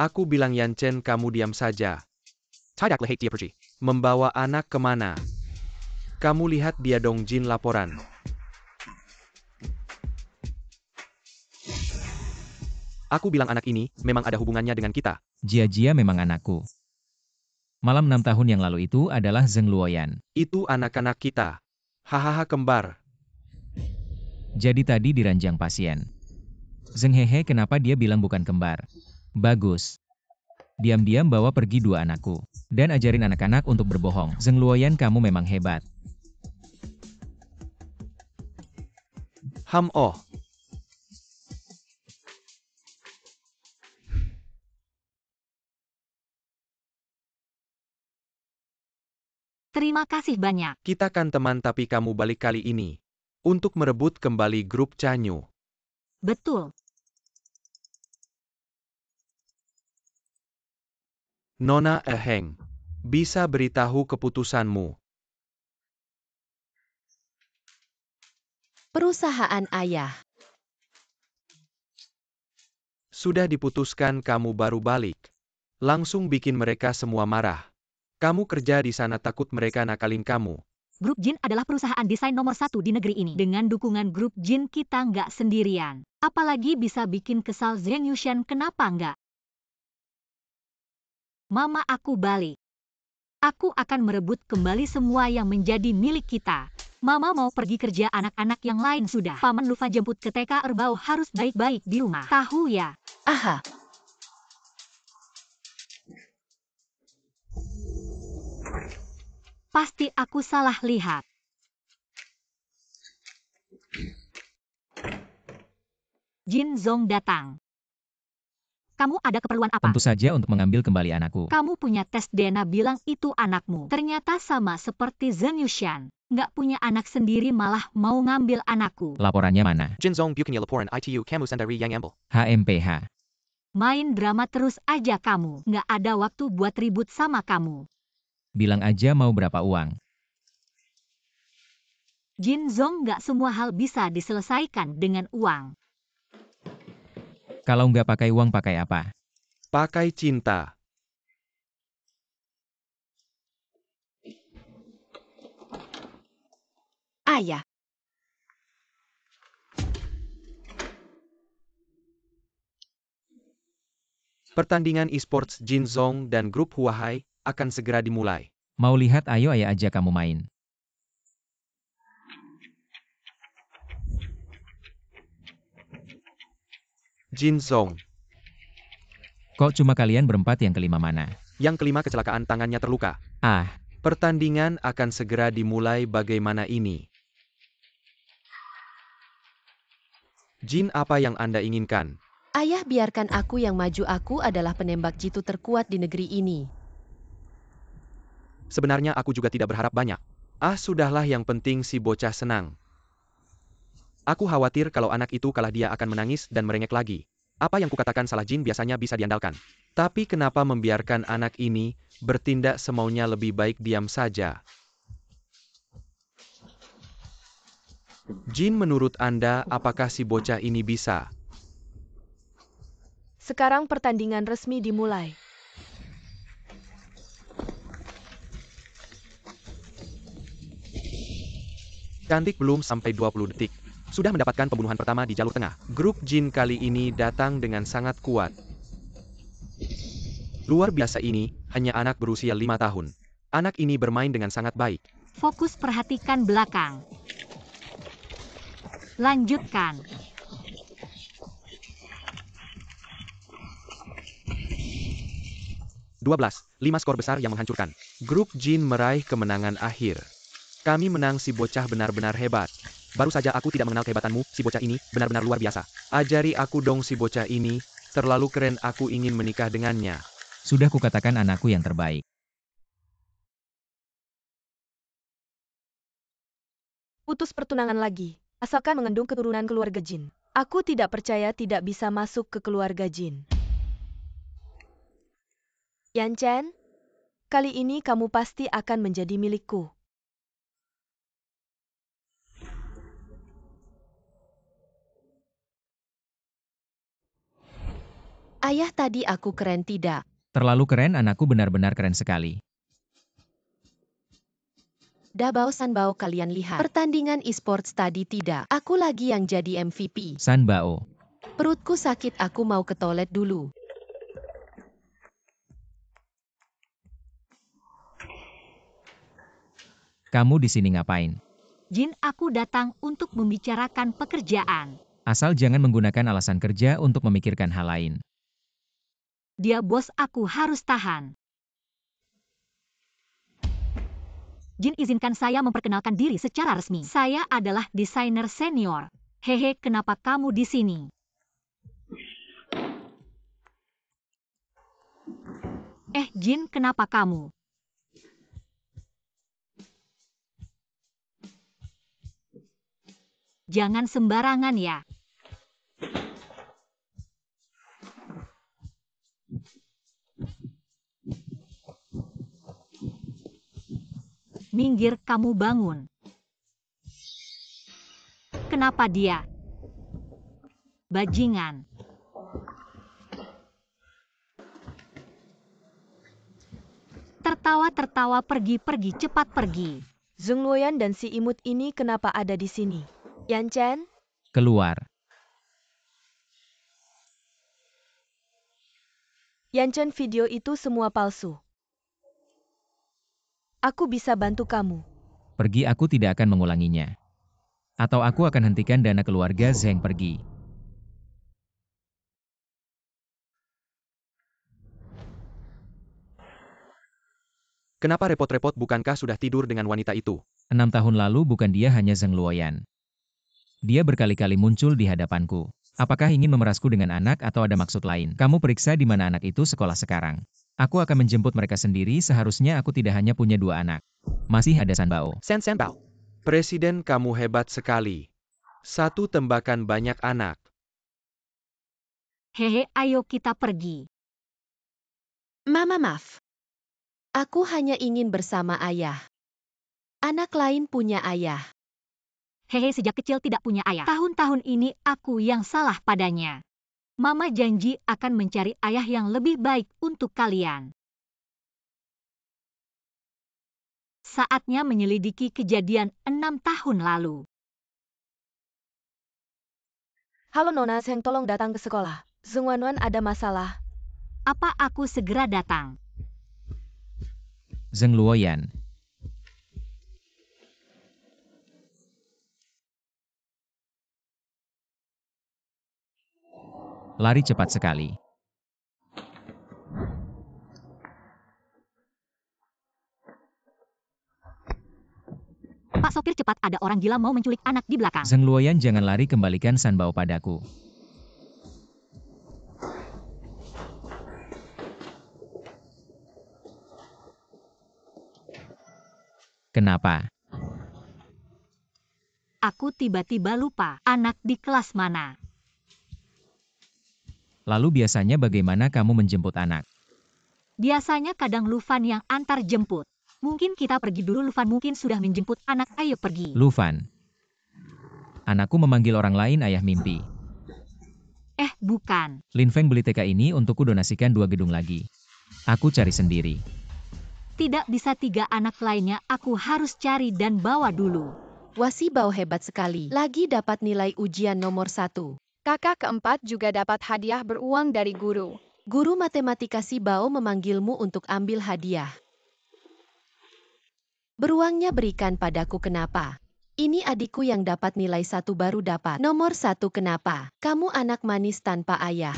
Aku bilang Yanchen, kamu diam saja. Tidak lihat dia pergi. Membawa anak kemana? Kamu lihat dia dong, Jin, laporan. Aku bilang anak ini memang ada hubungannya dengan kita. Jia memang anakku. Malam 6 tahun yang lalu itu adalah Zheng Luoyan. Itu anak-anak kita. Hahaha, kembar. Jadi tadi di ranjang pasien. Zheng Hehe, kenapa dia bilang bukan kembar? Bagus. Diam-diam bawa pergi 2 anakku. Dan ajarin anak-anak untuk berbohong. Zheng Luoyan, kamu memang hebat. Oh. Terima kasih banyak. Kita kan teman, tapi kamu balik kali ini. Untuk merebut kembali grup Chanyu. Betul. Nona Eheng. Bisa beritahu keputusanmu. Perusahaan ayah. Sudah diputuskan, kamu baru balik. Langsung bikin mereka semua marah. Kamu kerja di sana, takut mereka nakalin kamu. Grup Jin adalah perusahaan desain nomor 1 di negeri ini. Dengan dukungan grup Jin kita nggak sendirian. Apalagi bisa bikin kesal Zheng Yushan, kenapa nggak? Mama, aku balik. Aku akan merebut kembali semua yang menjadi milik kita. Mama mau pergi kerja, anak-anak yang lain sudah. Paman Lufa jemput ke TK Erbau, harus baik-baik di rumah. Tahu ya? Aha. Pasti aku salah lihat. Jin Zong datang. Kamu ada keperluan apa? Tentu saja untuk mengambil kembali anakku. Kamu punya tes DNA bilang itu anakmu. Ternyata sama seperti Zheng Yushan. Nggak punya anak sendiri malah mau ngambil anakku. Laporannya mana? Jin Zong bukannya laporan ITU kamu sendiri yang ambil. HMPH. Main drama terus aja kamu. Nggak ada waktu buat ribut sama kamu. Bilang aja mau berapa uang. Jin Zong, nggak semua hal bisa diselesaikan dengan uang. Kalau nggak pakai uang, pakai apa? Pakai cinta. Ayah. Pertandingan esports Jin Zong dan grup Huahai akan segera dimulai. Mau lihat? Ayo ayah aja kamu main. Jin Zong. Kok cuma kalian berempat? Yang kelima mana? Yang kelima kecelakaan, tangannya terluka. Ah, Pertandingan akan segera dimulai, bagaimana ini? Jin, apa yang Anda inginkan? Ayah, biarkan aku yang maju. Aku adalah penembak jitu terkuat di negeri ini. Sebenarnya aku juga tidak berharap banyak. Ah, sudahlah, yang penting si bocah senang. Aku khawatir kalau anak itu kalah dia akan menangis dan merengek lagi. Apa yang kukatakan salah, Jin biasanya bisa diandalkan. Tapi kenapa membiarkan anak ini bertindak semaunya? Lebih baik diam saja. Jin, menurut Anda, apakah si bocah ini bisa? Sekarang pertandingan resmi dimulai. Cantik, belum sampai 20 detik. Sudah mendapatkan pembunuhan pertama di jalur tengah. Grup Jin kali ini datang dengan sangat kuat. Luar biasa, ini hanya anak berusia 5 tahun. Anak ini bermain dengan sangat baik. Fokus, perhatikan belakang. Lanjutkan. (12) 5 skor besar yang menghancurkan. Grup Jin meraih kemenangan akhir. Kami menang, si bocah benar-benar hebat. Baru saja aku tidak mengenal kehebatanmu, si bocah ini, benar-benar luar biasa. Ajari aku dong si bocah ini, terlalu keren aku ingin menikah dengannya. Sudah kukatakan anakku yang terbaik. Putus pertunangan lagi, asalkan mengandung keturunan keluarga Jin. Aku tidak percaya tidak bisa masuk ke keluarga Jin. Yan Chen, kali ini kamu pasti akan menjadi milikku. Ayah, tadi aku keren tidak? Terlalu keren, anakku benar-benar keren sekali. Dabao Sanbao, kalian lihat pertandingan e-sports tadi tidak? Aku lagi yang jadi MVP. Sanbao. Perutku sakit, aku mau ke toilet dulu. Kamu di sini ngapain? Jin, aku datang untuk membicarakan pekerjaan. Asal jangan menggunakan alasan kerja untuk memikirkan hal lain. Dia bos, aku harus tahan. Jin, izinkan saya memperkenalkan diri secara resmi. Saya adalah desainer senior. Hehe, kenapa kamu di sini? Jin, kenapa kamu? Jangan sembarangan ya. Minggir, kamu bangun. Kenapa dia? Bajingan. Tertawa-tertawa, pergi-pergi, cepat pergi. Zheng Luoyan dan si imut ini kenapa ada di sini? Yan Chen, Keluar. Yan Chen, video itu semua palsu. Aku bisa bantu kamu. Pergi, aku tidak akan mengulanginya. Atau aku akan hentikan dana keluarga Zheng pergi. Kenapa repot-repot, bukankah sudah tidur dengan wanita itu? 6 tahun lalu bukan dia hanya Zheng Luoyan. Dia berkali-kali muncul di hadapanku. Apakah ingin memerasku dengan anak atau ada maksud lain? Kamu periksa di mana anak itu sekolah sekarang. Aku akan menjemput mereka sendiri, seharusnya aku tidak hanya punya 2 anak. Masih ada Sanbao. Sanbao. Presiden, kamu hebat sekali. Satu tembakan banyak anak. Hehe, ayo kita pergi. Mama, maaf. Aku hanya ingin bersama ayah. Anak lain punya ayah. Hehe, sejak kecil tidak punya ayah. Tahun-tahun ini aku yang salah padanya. Mama janji akan mencari ayah yang lebih baik untuk kalian. Saatnya menyelidiki kejadian 6 tahun lalu. Halo Nona Zheng, tolong datang ke sekolah. Zheng Wanwan ada masalah. Apa aku segera datang? Zheng Luoyan. Lari cepat sekali. Pak sopir, cepat, ada orang gila mau menculik anak di belakang. Zheng Luoyan, jangan lari, kembalikan Sanbao padaku. Kenapa? Aku tiba-tiba lupa anak di kelas mana. Lalu biasanya bagaimana kamu menjemput anak? Biasanya kadang Lufan yang antar jemput. Mungkin kita pergi dulu, Lufan mungkin sudah menjemput anak, ayo pergi. Lufan. Anakku memanggil orang lain ayah mimpi. Bukan. Lin Feng, beli TK ini untukku, donasikan 2 gedung lagi. Aku cari sendiri. Tidak bisa, 3 anak lainnya aku harus cari dan bawa dulu. Wasi Bao hebat sekali. Lagi dapat nilai ujian nomor 1. Kakak keempat juga dapat hadiah beruang dari guru. Guru matematika si Bao memanggilmu untuk ambil hadiah. Beruangnya berikan padaku, kenapa? Ini adikku yang dapat nilai 1 baru dapat nomor 1, kenapa? Kamu anak manis tanpa ayah.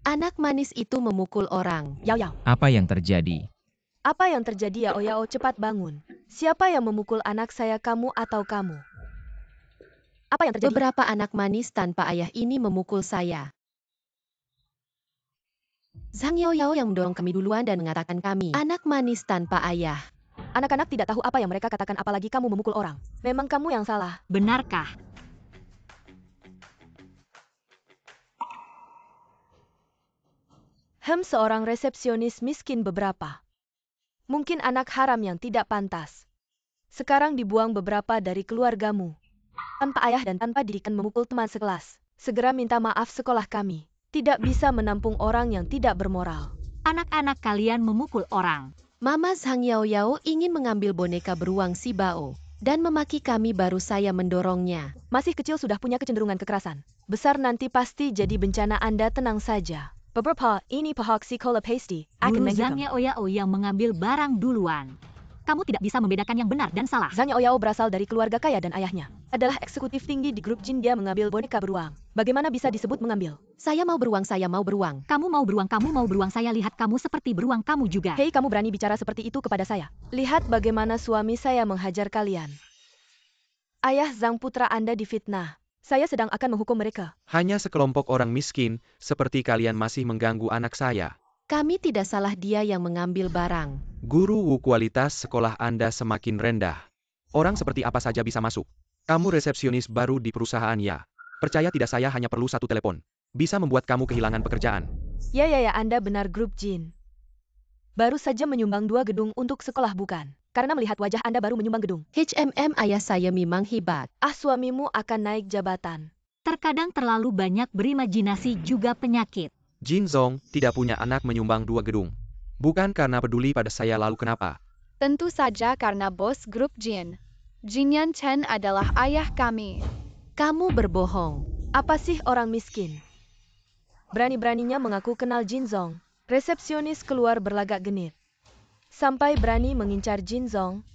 Anak manis itu memukul orang. Yao. Apa yang terjadi? Apa yang terjadi Yao Yao, cepat bangun. Siapa yang memukul anak saya, kamu atau kamu? Apa yang terjadi? Beberapa anak manis tanpa ayah ini memukul saya. Zhang Yao Yao yang mendorong kami duluan dan mengatakan kami anak manis tanpa ayah. Anak-anak tidak tahu apa yang mereka katakan, apalagi kamu memukul orang. Memang kamu yang salah. Benarkah? Seorang resepsionis miskin beberapa. Mungkin anak haram yang tidak pantas. Sekarang dibuang beberapa dari keluargamu. Tanpa ayah dan tanpa didikan memukul teman sekelas. Segera minta maaf, sekolah kami tidak bisa menampung orang yang tidak bermoral. Anak-anak kalian memukul orang. Mama Zhang Yao Yao ingin mengambil boneka beruang si Bao dan memaki kami, baru saya mendorongnya. Masih kecil sudah punya kecenderungan kekerasan. Besar nanti pasti jadi bencana, Anda tenang saja. Beberapa ini pahak sekolah pasti akan Guru menghitam. Zhang Yao Yao yang mengambil barang duluan. Kamu tidak bisa membedakan yang benar dan salah. Zhang Yao Yao berasal dari keluarga kaya dan ayahnya adalah eksekutif tinggi di grup Jin. Dia mengambil boneka beruang. Bagaimana bisa disebut mengambil? Saya mau beruang, saya mau beruang. Kamu mau beruang, saya lihat kamu seperti beruang kamu juga. Hei, kamu berani bicara seperti itu kepada saya? Lihat bagaimana suami saya menghajar kalian. Ayah Zhang, putra Anda difitnah. Saya sedang akan menghukum mereka. Hanya sekelompok orang miskin, seperti kalian masih mengganggu anak saya. Kami tidak salah, dia yang mengambil barang. Guru Wu, kualitas sekolah Anda semakin rendah. Orang seperti apa saja bisa masuk. Kamu resepsionis baru di perusahaan ya. Percaya tidak, saya hanya perlu satu telepon. Bisa membuat kamu kehilangan pekerjaan. Ya, Anda benar, grup Jin. Baru saja menyumbang 2 gedung untuk sekolah, bukan? Karena melihat wajah Anda baru menyumbang gedung. Ayah saya memang hebat. Suamimu akan naik jabatan. Terkadang terlalu banyak berimajinasi juga penyakit. Jin Zong tidak punya anak menyumbang 2 gedung. Bukan karena peduli pada saya, lalu kenapa? Tentu saja karena bos grup Jin. Jinyan Chen adalah ayah kami. Kamu berbohong. Apa sih orang miskin? Berani-beraninya mengaku kenal Jin Zong. Resepsionis keluar berlagak genit. Sampai berani mengincar Jin Zong.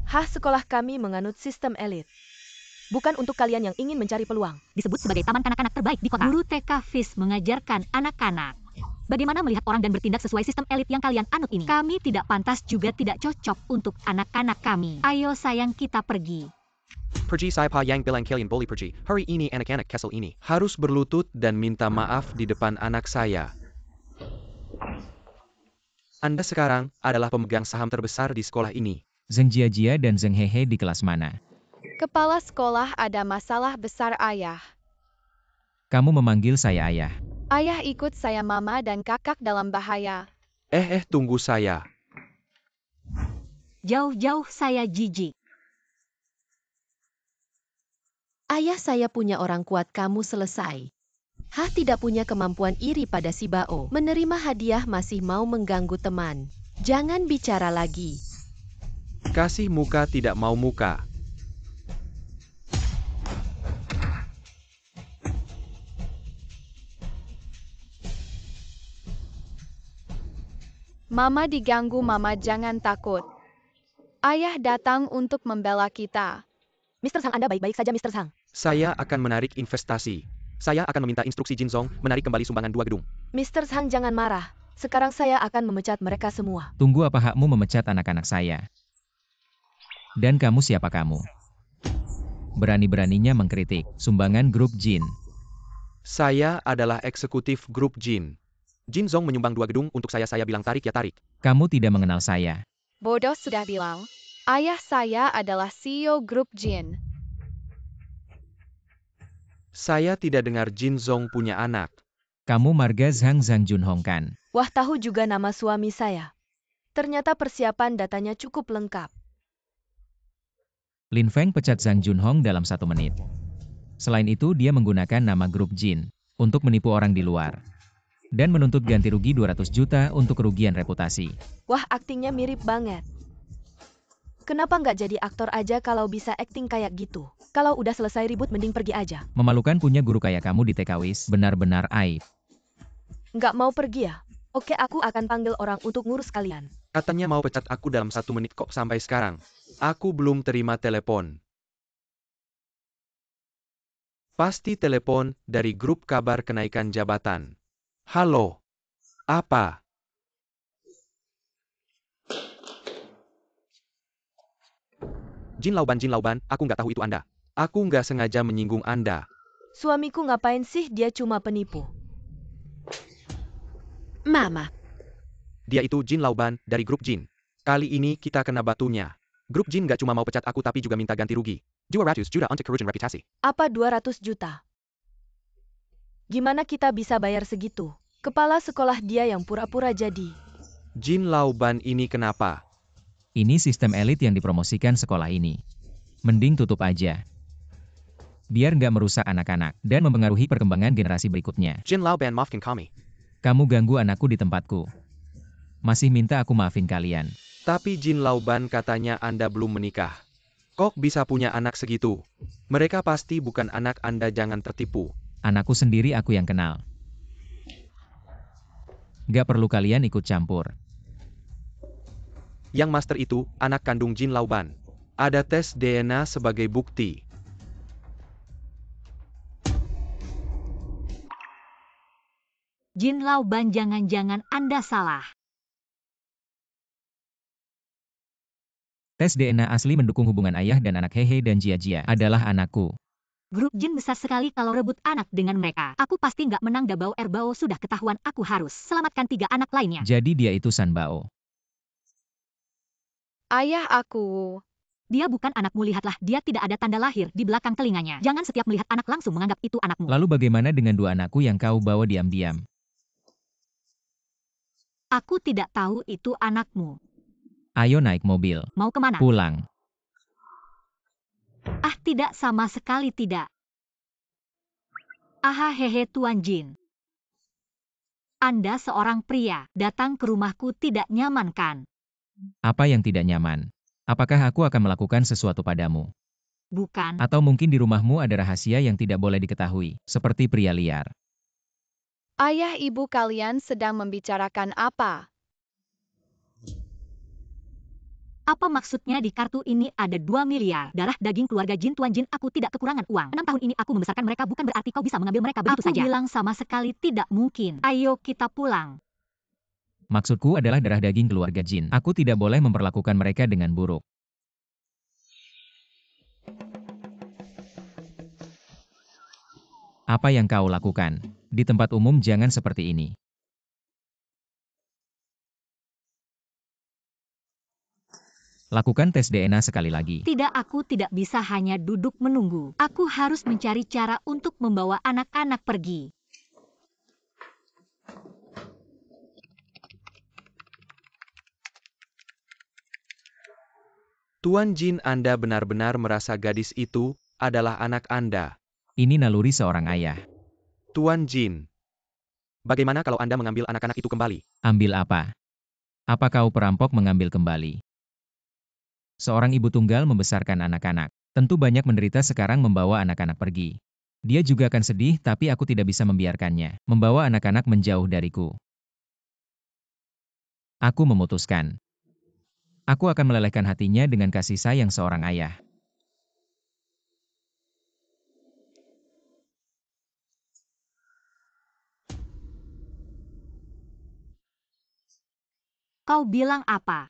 Sekolah kami menganut sistem elit. Bukan untuk kalian yang ingin mencari peluang. Disebut sebagai taman kanak-kanak terbaik di kota. Guru TK Fis mengajarkan anak-anak bagaimana melihat orang dan bertindak sesuai sistem elit yang kalian anut ini. Kami tidak pantas juga tidak cocok untuk anak-anak kami. Ayo sayang, kita pergi. Pergi saya pa yang bilang kalian boleh pergi. Hari ini anak-anak kesel ini. Harus berlutut dan minta maaf di depan anak saya. Anda sekarang adalah pemegang saham terbesar di sekolah ini. Zheng Jiajia dan Zheng Hehe di kelas mana? Kepala sekolah, ada masalah besar ayah. Kamu memanggil saya ayah. Ayah ikut saya, mama dan kakak dalam bahaya. Tunggu saya. Jauh-jauh saya jijik. Ayah saya punya orang kuat, kamu selesai. Tidak punya kemampuan iri pada si Bao. Menerima hadiah masih mau mengganggu teman. Jangan bicara lagi. Kasih muka tidak mau muka. Mama diganggu, mama jangan takut. Ayah datang untuk membela kita. Mr. Zhang, Anda baik-baik saja, Mr. Zhang. Saya akan menarik investasi. Saya akan meminta instruksi Jin Zong menarik kembali sumbangan 2 gedung. Mr. Zhang, jangan marah. Sekarang saya akan memecat mereka semua. Tunggu, apa hakmu memecat anak-anak saya? Dan kamu siapa kamu? Berani-beraninya mengkritik sumbangan grup Jin. Saya adalah eksekutif grup Jin. Jin Zong menyumbang 2 gedung untuk saya bilang tarik ya tarik. Kamu tidak mengenal saya. Bodoh, sudah bilang. Ayah saya adalah CEO grup Jin. Saya tidak dengar Jin Zong punya anak. Kamu marga Zhang Junhong kan? Wah, tahu juga nama suami saya. Ternyata persiapan datanya cukup lengkap. Lin Feng pecat Zhang Junhong dalam 1 menit. Selain itu, dia menggunakan nama grup Jin untuk menipu orang di luar. Dan menuntut ganti rugi 200 juta untuk kerugian reputasi. Wah, aktingnya mirip banget. Kenapa nggak jadi aktor aja kalau bisa akting kayak gitu? Kalau udah selesai ribut mending pergi aja. Memalukan punya guru kayak kamu di TKWIS, benar-benar aib. Nggak mau pergi ya? Oke, aku akan panggil orang untuk ngurus kalian. Katanya mau pecat aku dalam 1 menit, kok sampai sekarang aku belum terima telepon. Pasti telepon dari grup kabar kenaikan jabatan. Halo. Apa? Jin Lauban, aku nggak tahu itu Anda. Aku nggak sengaja menyinggung Anda. Suamiku ngapain sih, dia cuma penipu. Mama, Dia itu Jin Lauban, dari grup Jin. Kali ini kita kena batunya. Grup Jin nggak cuma mau pecat aku tapi juga minta ganti rugi. 200 juta untuk kerugian reputasi. Apa 200 juta? Gimana kita bisa bayar segitu? Kepala sekolah dia yang pura-pura jadi. Jin Lauban ini kenapa? Ini sistem elit yang dipromosikan sekolah ini. Mending tutup aja. Biar nggak merusak anak-anak dan mempengaruhi perkembangan generasi berikutnya. Jin Lauban maafkan kami. Kamu ganggu anakku di tempatku. Masih minta aku maafin kalian. Tapi Jin Lauban katanya Anda belum menikah. Kok bisa punya anak segitu? Mereka pasti bukan anak Anda, jangan tertipu. Anakku sendiri aku yang kenal. Gak perlu kalian ikut campur. Yang master itu, anak kandung Jin Lauban. Ada tes DNA sebagai bukti. Jin Lauban, jangan-jangan Anda salah. Tes DNA asli mendukung hubungan ayah dan anak Hehe dan Jia adalah anakku. Grup Jin besar sekali kalau rebut anak dengan mereka. Aku pasti nggak menang. Dabao Erbao sudah ketahuan, aku harus selamatkan 3 anak lainnya. Jadi dia itu San Bao. Ayah aku. Dia bukan anakmu, lihatlah, dia tidak ada tanda lahir di belakang telinganya. Jangan setiap melihat anak langsung menganggap itu anakmu. Lalu bagaimana dengan 2 anakku yang kau bawa diam-diam? Aku tidak tahu itu anakmu. Ayo naik mobil. Mau kemana? Pulang. Ah, tidak, sama sekali tidak. Aha, hehe, Tuan Jin. Anda seorang pria, datang ke rumahku tidak nyaman kan? Apa yang tidak nyaman? Apakah aku akan melakukan sesuatu padamu? Bukan. Atau mungkin di rumahmu ada rahasia yang tidak boleh diketahui, seperti pria liar. Ayah ibu kalian sedang membicarakan apa? Apa maksudnya? Di kartu ini ada 2 miliar. Darah daging keluarga Jin, Tuan Jin, aku tidak kekurangan uang. 6 tahun ini aku membesarkan mereka, bukan berarti kau bisa mengambil mereka begitu saja. Aku bilang sama sekali tidak mungkin. Ayo kita pulang. Maksudku adalah darah daging keluarga Jin. Aku tidak boleh memperlakukan mereka dengan buruk. Apa yang kau lakukan? Di tempat umum jangan seperti ini. Lakukan tes DNA sekali lagi. Tidak, aku tidak bisa hanya duduk menunggu. Aku harus mencari cara untuk membawa anak-anak pergi. Tuan Jin, Anda benar-benar merasa gadis itu adalah anak Anda. Ini naluri seorang ayah. Tuan Jin, bagaimana kalau Anda mengambil anak-anak itu kembali? Ambil apa? Apa kau perampok mengambil kembali? Seorang ibu tunggal membesarkan anak-anak. Tentu banyak menderita sekarang membawa anak-anak pergi. Dia juga akan sedih, tapi aku tidak bisa membiarkannya. Membawa anak-anak menjauh dariku. Aku memutuskan. Aku akan melelehkan hatinya dengan kasih sayang seorang ayah. Kau bilang apa?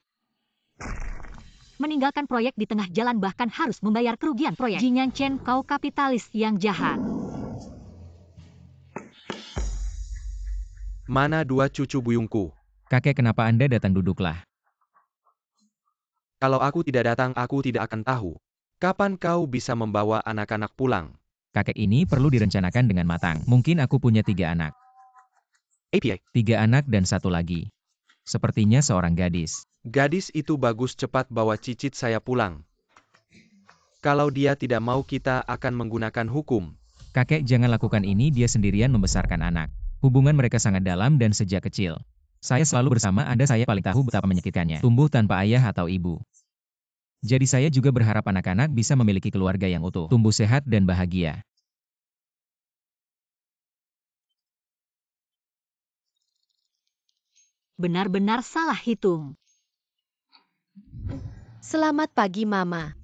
Meninggalkan proyek di tengah jalan, bahkan harus membayar kerugian proyek. Jinyan Chen, kau kapitalis yang jahat. Mana 2 cucu buyungku? Kakek, kenapa Anda datang? Duduklah. Kalau aku tidak datang, aku tidak akan tahu. Kapan kau bisa membawa anak-anak pulang? Kakek ini perlu direncanakan dengan matang. Mungkin aku punya 3 anak. APA. 3 anak dan 1 lagi. Sepertinya seorang gadis. Gadis itu bagus, cepat bawa cicit saya pulang. Kalau dia tidak mau, kita akan menggunakan hukum. Kakek, jangan lakukan ini, dia sendirian membesarkan anak. Hubungan mereka sangat dalam dan sejak kecil. Saya selalu bersama Anda, saya paling tahu betapa menyakitkannya. Tumbuh tanpa ayah atau ibu. Jadi saya juga berharap anak-anak bisa memiliki keluarga yang utuh. Tumbuh sehat dan bahagia. Benar-benar salah hitung. Selamat pagi, Mama.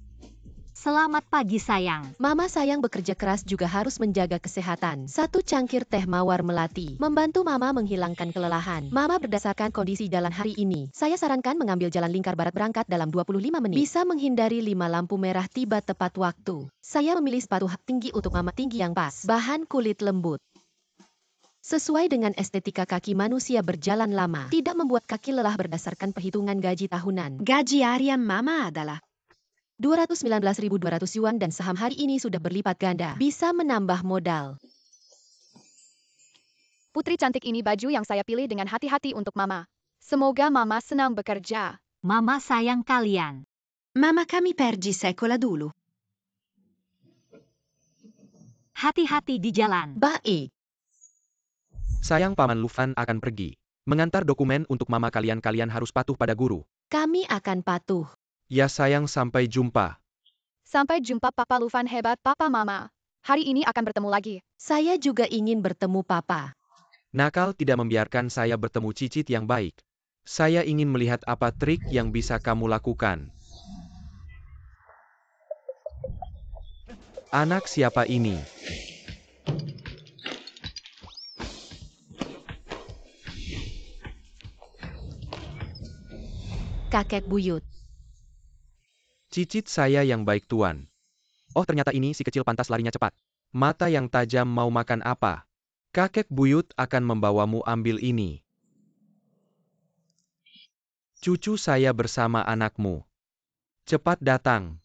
Selamat pagi sayang. Mama sayang bekerja keras juga harus menjaga kesehatan. 1 cangkir teh mawar melati membantu Mama menghilangkan kelelahan. Mama berdasarkan kondisi jalan hari ini, saya sarankan mengambil jalan lingkar barat berangkat dalam 25 menit. Bisa menghindari 5 lampu merah tiba tepat waktu. Saya memilih sepatu hak tinggi untuk Mama tinggi yang pas. Bahan kulit lembut. Sesuai dengan estetika kaki manusia berjalan lama, tidak membuat kaki lelah berdasarkan perhitungan gaji tahunan. Gaji harian Mama adalah 219.200 yuan dan saham hari ini sudah berlipat ganda. Bisa menambah modal. Putri cantik ini baju yang saya pilih dengan hati-hati untuk Mama. Semoga Mama senang bekerja. Mama sayang kalian. Mama kami pergi sekolah dulu. Hati-hati di jalan. Baik. Sayang Paman Lufan akan pergi. Mengantar dokumen untuk mama kalian harus patuh pada guru. Kami akan patuh. Ya sayang, sampai jumpa. Sampai jumpa Papa Lufan, hebat Papa Mama. Hari ini akan bertemu lagi. Saya juga ingin bertemu Papa. Nakal tidak membiarkan saya bertemu cicit yang baik. Saya ingin melihat apa trik yang bisa kamu lakukan. Anak siapa ini? Kakek buyut. Cicit saya yang baik tuan. Oh ternyata ini si kecil pantas larinya cepat. Mata yang tajam mau makan apa? Kakek buyut akan membawamu ambil ini. Cucu saya bersama anakmu. Cepat datang.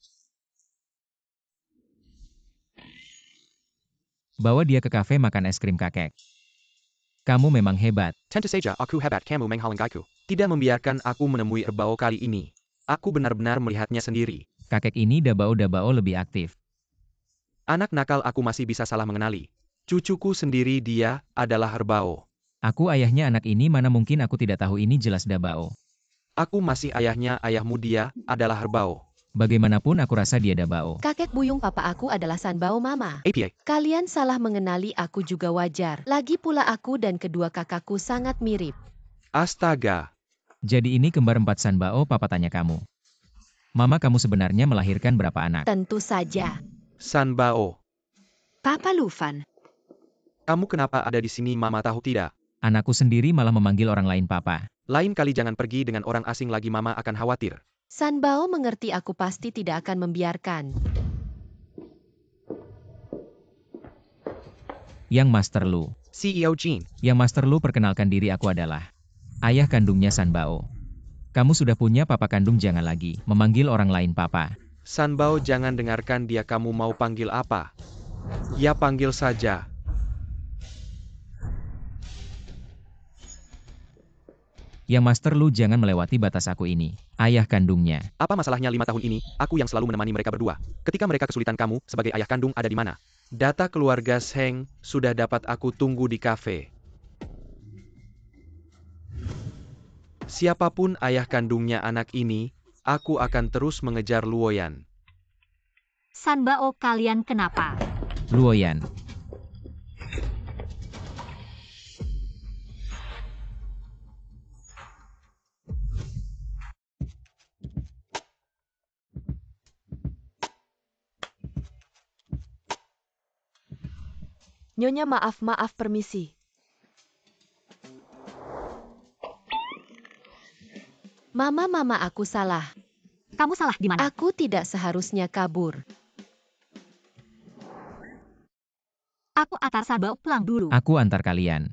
Bawa dia ke kafe makan es krim kakek. Kamu memang hebat. Tentu saja aku hebat, kamu menghalangiku. Tidak membiarkan aku menemui Erbao kali ini. Aku benar-benar melihatnya sendiri. Kakek ini Dabao-Dabao lebih aktif. Anak nakal aku masih bisa salah mengenali. Cucuku sendiri dia adalah Erbao. Aku ayahnya anak ini, mana mungkin aku tidak tahu ini jelas Dabao. Aku masih ayahnya, ayahmu dia adalah Erbao. Bagaimanapun aku rasa dia Dabao. Kakek buyung papa aku adalah Sanbao Mama. APA. Kalian salah mengenali aku juga wajar. Lagi pula aku dan kedua kakakku sangat mirip. Astaga. Jadi ini kembar 4 Sanbao, Papa tanya kamu. Mama, kamu sebenarnya melahirkan berapa anak? Tentu saja. Sanbao. Papa Lufan. Kamu kenapa ada di sini, Mama tahu tidak? Anakku sendiri malah memanggil orang lain Papa. Lain kali jangan pergi dengan orang asing lagi, Mama akan khawatir. Sanbao mengerti, aku pasti tidak akan membiarkan. Yang Master Lu. CEO Jean. Yang Master Lu, perkenalkan diri, aku adalah ayah kandungnya Sanbao. Kamu sudah punya papa kandung, jangan lagi memanggil orang lain Papa. Sanbao, jangan dengarkan dia, kamu mau panggil apa? Ya panggil saja. Yang Master Lu, jangan melewati batas, aku ini ayah kandungnya. Apa masalahnya 5 tahun ini, aku yang selalu menemani mereka berdua. Ketika mereka kesulitan, kamu sebagai ayah kandung ada di mana? Data keluarga Sheng sudah dapat, aku tunggu di kafe. Siapapun ayah kandungnya anak ini, aku akan terus mengejar Luoyan. Sanbao, kalian kenapa? Luoyan. Nyonya maaf permisi. Mama, aku salah. Kamu salah di mana? Aku tidak seharusnya kabur. Aku antar Sanbao pulang dulu. Aku antar kalian.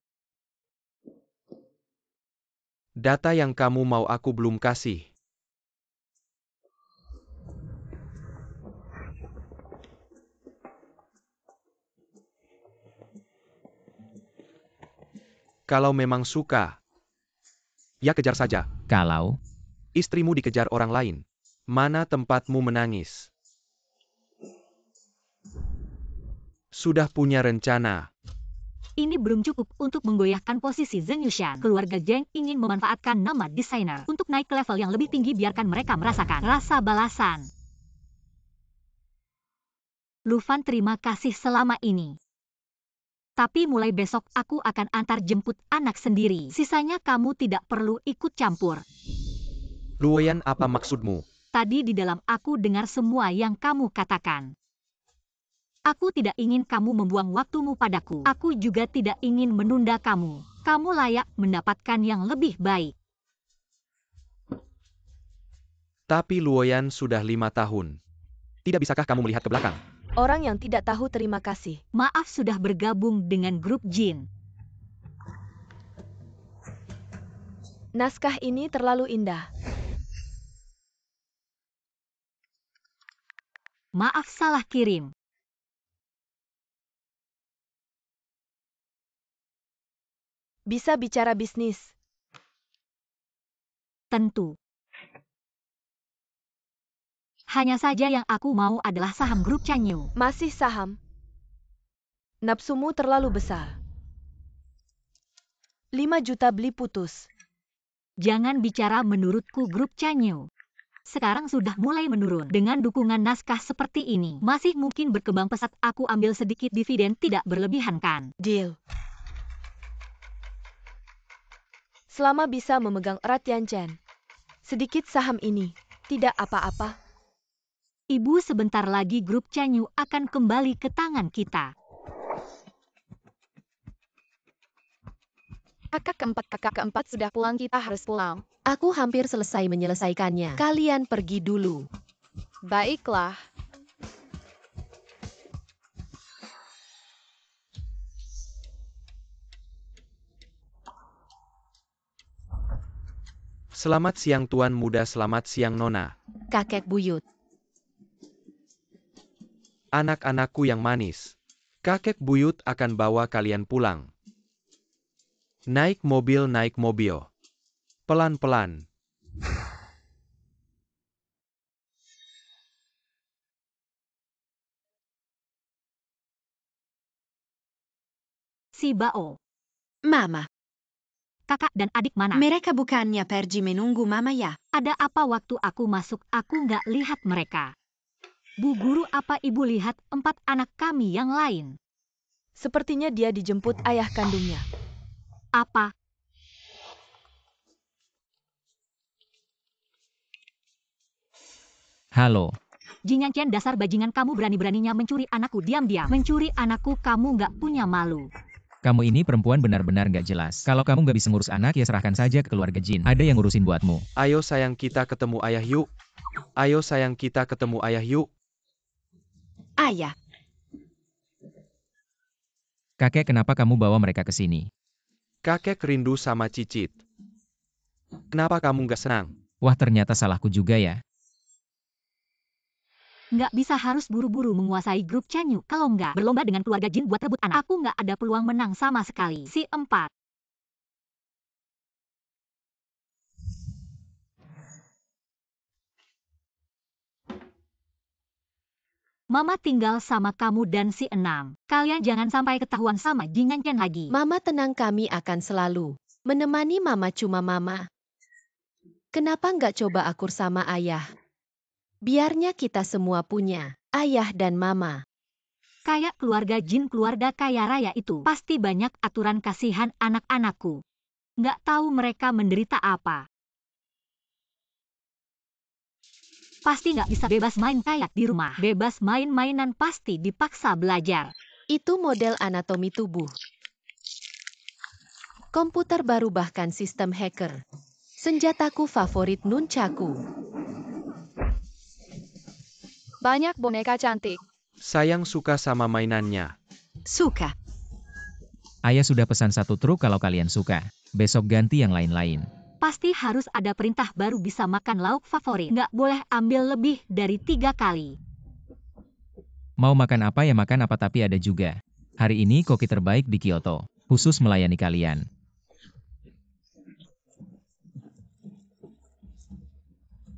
Data yang kamu mau aku belum kasih. Kalau memang suka, ya kejar saja. Kalau Istrimu dikejar orang lain. Mana tempatmu menangis? Sudah punya rencana. Ini belum cukup untuk menggoyahkan posisi Zheng Yushan. Keluarga Zheng ingin memanfaatkan nama desainer untuk naik ke level yang lebih tinggi, biarkan mereka merasakan rasa balasan. Lufan, terima kasih selama ini. Tapi mulai besok aku akan antar jemput anak sendiri. Sisanya kamu tidak perlu ikut campur. Luoyan, apa maksudmu? Tadi di dalam aku dengar semua yang kamu katakan. Aku tidak ingin kamu membuang waktumu padaku. Aku juga tidak ingin menunda kamu. Kamu layak mendapatkan yang lebih baik. Tapi Luoyan sudah 5 tahun. Tidak bisakah kamu melihat ke belakang? Orang yang tidak tahu terima kasih. Maaf sudah bergabung dengan grup Jin. Naskah ini terlalu indah. Maaf salah kirim. Bisa bicara bisnis. Tentu. Hanya saja yang aku mau adalah saham grup Chanyu. Masih saham. Nafsumu terlalu besar. 5 juta beli putus. Jangan bicara menurutku grup Chanyu. Sekarang sudah mulai menurun. Dengan dukungan naskah seperti ini, masih mungkin berkembang pesat. Aku ambil sedikit dividen, tidak berlebihan kan? Deal. Selama bisa memegang erat Yanchen. Sedikit saham ini, tidak apa-apa. Ibu, sebentar lagi grup Chanyu akan kembali ke tangan kita. Kakak keempat sudah pulang, kita harus pulang. Aku hampir selesai menyelesaikannya. Kalian pergi dulu. Baiklah. Selamat siang Tuan Muda, selamat siang Nona. Kakek buyut. Anak-anakku yang manis. Kakek buyut akan bawa kalian pulang. Naik mobil, naik mobil. Pelan-pelan. Si Bao. Mama, Kakak dan adik mana? mereka bukannya pergi menunggu mama ya? Ada apa waktu aku masuk, aku nggak lihat mereka. Bu guru, apa ibu lihat 4 anak kami yang lain? Sepertinya dia dijemput ayah kandungnya. Apa? Halo. Jin Yanchen, dasar bajingan, kamu berani-beraninya mencuri anakku diam-diam. Mencuri anakku, kamu nggak punya malu. Kamu ini perempuan benar-benar nggak jelas. Kalau kamu nggak bisa ngurus anak, ya serahkan saja ke keluarga Jin. Ada yang ngurusin buatmu. Ayo sayang, kita ketemu ayah yuk. Ayo sayang, kita ketemu ayah yuk. Ayah, Kakek, kenapa kamu bawa mereka ke sini? Kakek rindu sama Cicit. Kenapa kamu nggak senang? Wah, ternyata salahku juga ya. Nggak bisa, harus buru-buru menguasai grup Chanyu. Kalau nggak, berlomba dengan keluarga Jin buat rebut anak. Aku nggak ada peluang menang sama sekali. Si 4. Mama tinggal sama kamu dan si 6. Kalian jangan sampai ketahuan sama Jin Yanchen lagi. Mama tenang, kami akan selalu menemani mama, cuma mama. Kenapa nggak coba akur sama ayah? Biarnya kita semua punya ayah dan mama. Kayak keluarga Jin, keluarga kaya raya itu. Pasti banyak aturan, kasihan anak-anakku. Nggak tahu mereka menderita apa. Pasti nggak bisa bebas main kayak di rumah. Bebas main-mainan, pasti dipaksa belajar. Itu model anatomi tubuh. Komputer baru, bahkan sistem hacker. Senjataku favorit, nunchaku. Banyak boneka cantik. Sayang suka sama mainannya. suka. Ayah sudah pesan 1 truk kalau kalian suka. Besok ganti yang lain-lain. Pasti harus ada perintah baru bisa makan lauk favorit. Nggak boleh ambil lebih dari 3 kali. Mau makan apa ya makan apa, tapi ada juga. Hari ini koki terbaik di Kyoto. Khusus melayani kalian.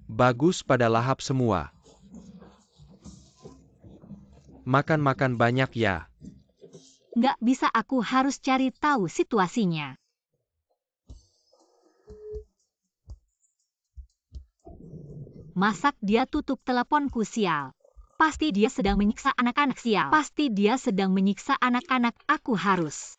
Bagus, pada lahap semua. Makan-makan banyak ya. Nggak bisa, aku harus cari tahu situasinya. Masak, dia tutup teleponku, sial. Pasti dia sedang menyiksa anak-anak, sial. Pasti dia sedang menyiksa anak-anak, aku harus.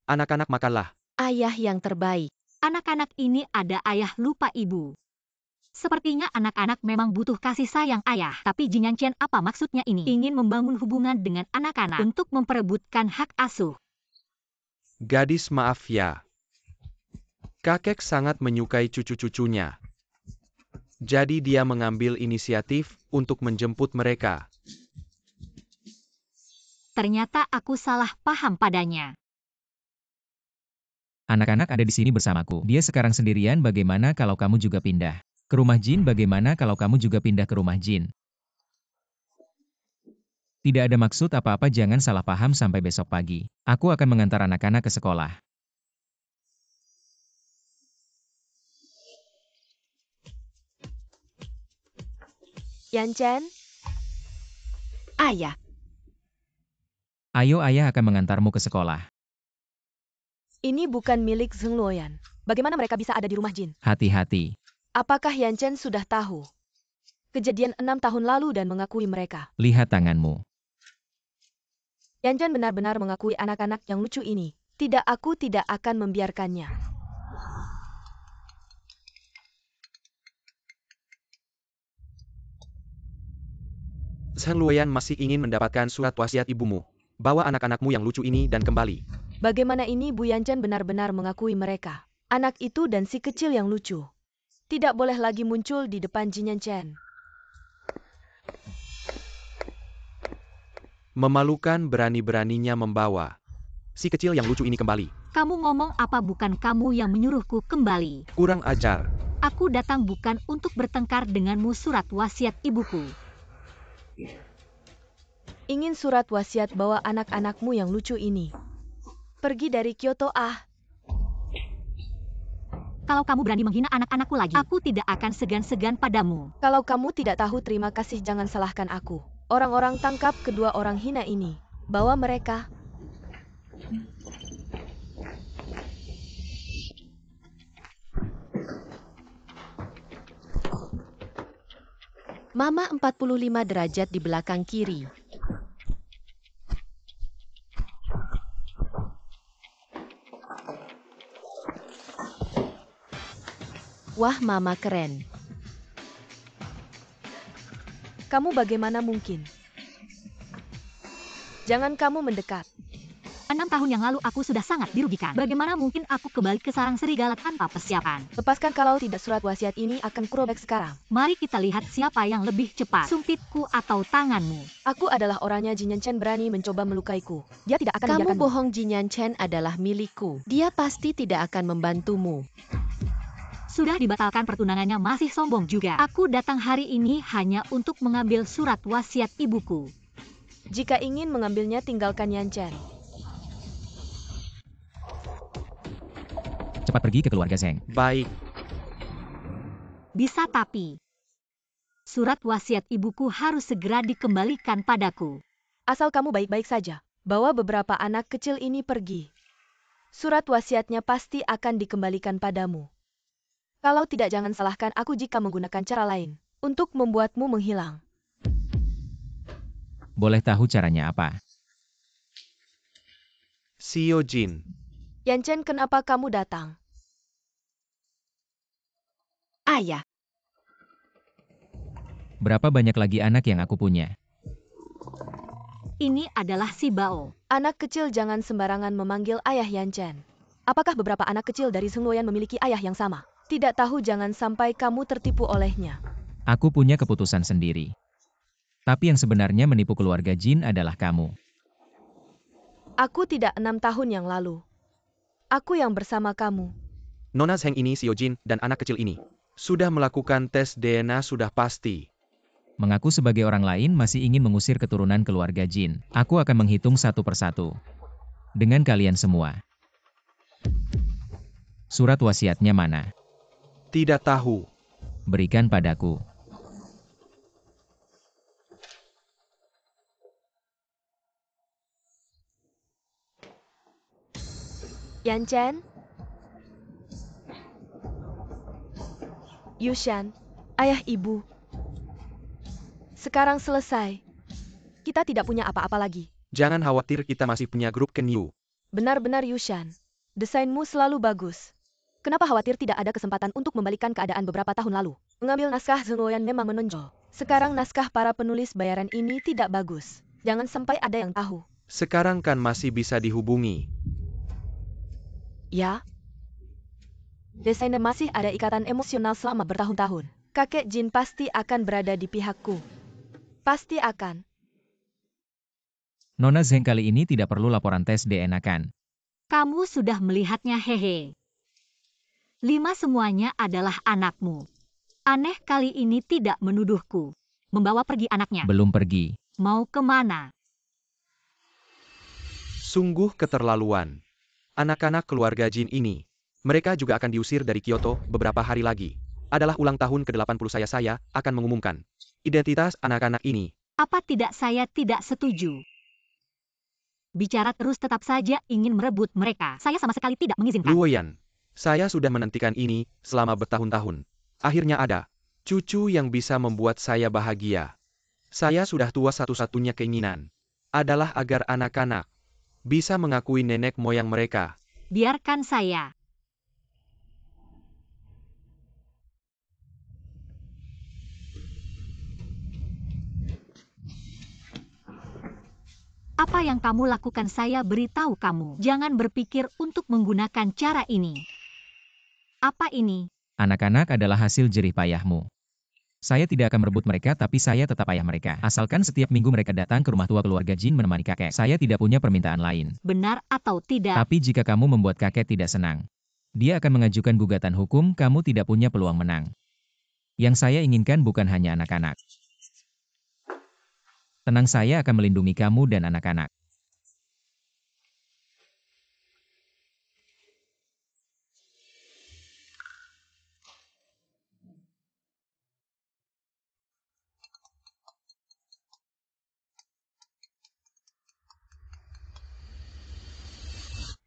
Anak-anak makanlah. Ayah yang terbaik. Anak-anak ini ada ayah lupa ibu. Sepertinya anak-anak memang butuh kasih sayang ayah. Tapi Jin Yanchen, apa maksudnya ini? Ingin membangun hubungan dengan anak-anak untuk memperebutkan hak asuh. Gadis maaf ya. Kakek sangat menyukai cucu-cucunya. Jadi dia mengambil inisiatif untuk menjemput mereka. Ternyata aku salah paham padanya. Anak-anak ada di sini bersamaku. Dia sekarang sendirian, bagaimana kalau kamu juga pindah ke rumah Jin? Bagaimana kalau kamu juga pindah ke rumah Jin? Tidak ada maksud apa-apa, jangan salah paham sampai besok pagi. Aku akan mengantar anak-anak ke sekolah. Yanchen, Ayah. Ayo, ayah akan mengantarmu ke sekolah. ini bukan milik Zheng Luoyan. Bagaimana mereka bisa ada di rumah Jin? Hati-hati. Apakah Yanchen sudah tahu kejadian 6 tahun lalu dan mengakui mereka? Lihat tanganmu. Yanchen benar-benar mengakui anak-anak yang lucu ini. Tidak, aku tidak akan membiarkannya. Zheng Luoyan masih ingin mendapatkan surat wasiat ibumu. Bawa anak-anakmu yang lucu ini dan kembali. Bagaimana ini Bu Yanchen benar-benar mengakui mereka? Anak itu dan si kecil yang lucu. Tidak boleh lagi muncul di depan Jin Yanchen. Memalukan, berani-beraninya membawa si kecil yang lucu ini kembali. Kamu ngomong apa? Bukan kamu yang menyuruhku kembali. Kurang ajar. Aku datang bukan untuk bertengkar denganmu. Surat wasiat ibuku. Ingin surat wasiat bawa anak-anakmu yang lucu ini pergi dari Kyoto. Kalau kamu berani menghina anak-anakku lagi, aku tidak akan segan-segan padamu. Kalau kamu tidak tahu terima kasih, jangan salahkan aku. Orang-orang tangkap kedua orang hina ini. Bawa mereka. Mama 45 derajat di belakang kiri. Wah, Mama keren. Kamu bagaimana mungkin? Jangan kamu mendekat. 6 tahun yang lalu aku sudah sangat dirugikan. Bagaimana mungkin aku kembali ke sarang serigala tanpa persiapan? Lepaskan, kalau tidak surat wasiat ini akan kurobek sekarang. Mari kita lihat siapa yang lebih cepat. Sumpitku atau tanganmu? Aku adalah orangnya. Jin Yanchen berani mencoba melukaiku. Dia tidak akan Kamu membiarkanmu. bohong, Jin Yanchen adalah milikku. Dia pasti tidak akan membantumu. Sudah dibatalkan pertunangannya, masih sombong juga. Aku datang hari ini hanya untuk mengambil surat wasiat ibuku. Jika ingin mengambilnya, tinggalkan Yanchen. Cepat pergi ke keluarga Zheng. Baik. Bisa, tapi surat wasiat ibuku harus segera dikembalikan padaku. Asal kamu baik-baik saja. Bawa beberapa anak kecil ini pergi. Surat wasiatnya pasti akan dikembalikan padamu. Kalau tidak, jangan salahkan aku jika menggunakan cara lain untuk membuatmu menghilang. Boleh tahu caranya apa? Sio Jin. Yanchen, kenapa kamu datang? Ayah. Berapa banyak lagi anak yang aku punya? Ini adalah si Bao. Anak kecil jangan sembarangan memanggil ayah Yanchen. Apakah beberapa anak kecil dari Zheng Luoyan memiliki ayah yang sama? Tidak tahu, jangan sampai kamu tertipu olehnya. Aku punya keputusan sendiri. Tapi yang sebenarnya menipu keluarga Jin adalah kamu. Aku tidak 6 tahun yang lalu. Aku yang bersama kamu. Nona Zheng ini, Sio Jin, dan anak kecil ini sudah melakukan tes DNA, sudah pasti. Mengaku sebagai orang lain, masih ingin mengusir keturunan keluarga Jin. Aku akan menghitung satu persatu. Dengan kalian semua. Surat wasiatnya mana? Tidak tahu. Berikan padaku. Yanchen? Yushan, ayah ibu. Sekarang selesai. Kita tidak punya apa-apa lagi. Jangan khawatir, kita masih punya grup Kenyu. Benar-benar Yushan. Desainmu selalu bagus. Kenapa khawatir tidak ada kesempatan untuk membalikan keadaan beberapa tahun lalu? Mengambil naskah Zengloyan memang menonjol. Sekarang naskah para penulis bayaran ini tidak bagus. Jangan sampai ada yang tahu. Sekarang kan masih bisa dihubungi. Ya. Desainer masih ada ikatan emosional selama bertahun-tahun. Kakek Jin pasti akan berada di pihakku. Pasti akan. Nona Zheng kali ini tidak perlu laporan tes DNA kan? Kamu sudah melihatnya, hehe. 5 semuanya adalah anakmu. Aneh kali ini tidak menuduhku. Membawa pergi anaknya. Belum pergi. Mau kemana? Sungguh keterlaluan. Anak-anak keluarga Jin ini. Mereka juga akan diusir dari Kyoto beberapa hari lagi. Adalah ulang tahun ke-80 saya akan mengumumkan identitas anak-anak ini. Apa tidak saya tidak setuju? Bicara terus tetap saja ingin merebut mereka. Saya sama sekali tidak mengizinkan. Luoyan, saya sudah menantikan ini selama bertahun-tahun. Akhirnya ada cucu yang bisa membuat saya bahagia. Saya sudah tua, satu-satunya keinginan adalah agar anak-anak bisa mengakui nenek moyang mereka. Biarkan saya. Apa yang kamu lakukan saya beritahu kamu. Jangan berpikir untuk menggunakan cara ini. Apa ini? Anak-anak adalah hasil jerih payahmu. Saya tidak akan merebut mereka tapi saya tetap ayah mereka. Asalkan setiap minggu mereka datang ke rumah tua keluarga Jin menemani kakek. Saya tidak punya permintaan lain. Benar atau tidak? Tapi jika kamu membuat kakek tidak senang, dia akan mengajukan gugatan hukum, kamu tidak punya peluang menang. Yang saya inginkan bukan hanya anak-anak. Tenang, saya akan melindungi kamu dan anak-anak.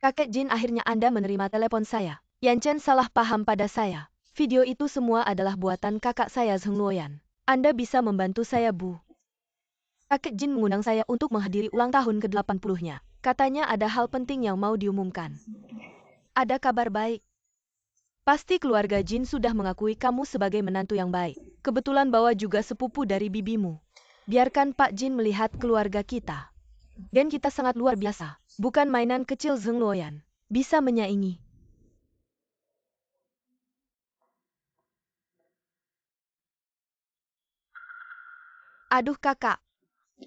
Kakek Jin, akhirnya Anda menerima telepon saya. Yan Chen salah paham pada saya. Video itu semua adalah buatan kakak saya Zheng Luoyan. Anda bisa membantu saya, Bu. Kakek Jin mengundang saya untuk menghadiri ulang tahun ke-80-nya. Katanya ada hal penting yang mau diumumkan. Ada kabar baik. Pasti keluarga Jin sudah mengakui kamu sebagai menantu yang baik. Kebetulan bawa juga sepupu dari bibimu. Biarkan Pak Jin melihat keluarga kita. Dan kita sangat luar biasa. Bukan mainan kecil Zheng Luoyan. Bisa menyaingi. Aduh kakak.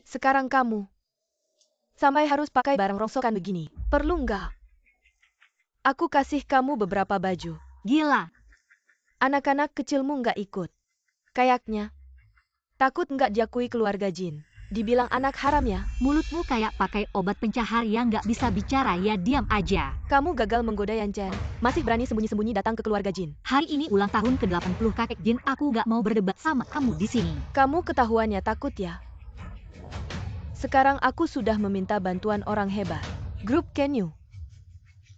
Sekarang kamu. Sampai harus pakai barang rongsokan begini. Perlu nggak? Aku kasih kamu beberapa baju. Gila. Anak-anak kecilmu nggak ikut. Kayaknya. Takut nggak diakui keluarga Jin. Dibilang anak haram ya. Mulutmu kayak pakai obat pencahar yang nggak bisa bicara, ya diam aja. Kamu gagal menggoda Yan Chen. Masih berani sembunyi-sembunyi datang ke keluarga Jin. Hari ini ulang tahun ke-80 kakek Jin, aku nggak mau berdebat sama kamu di sini. Kamu ketahuannya takut ya? Sekarang aku sudah meminta bantuan orang hebat. Grup Kenyu.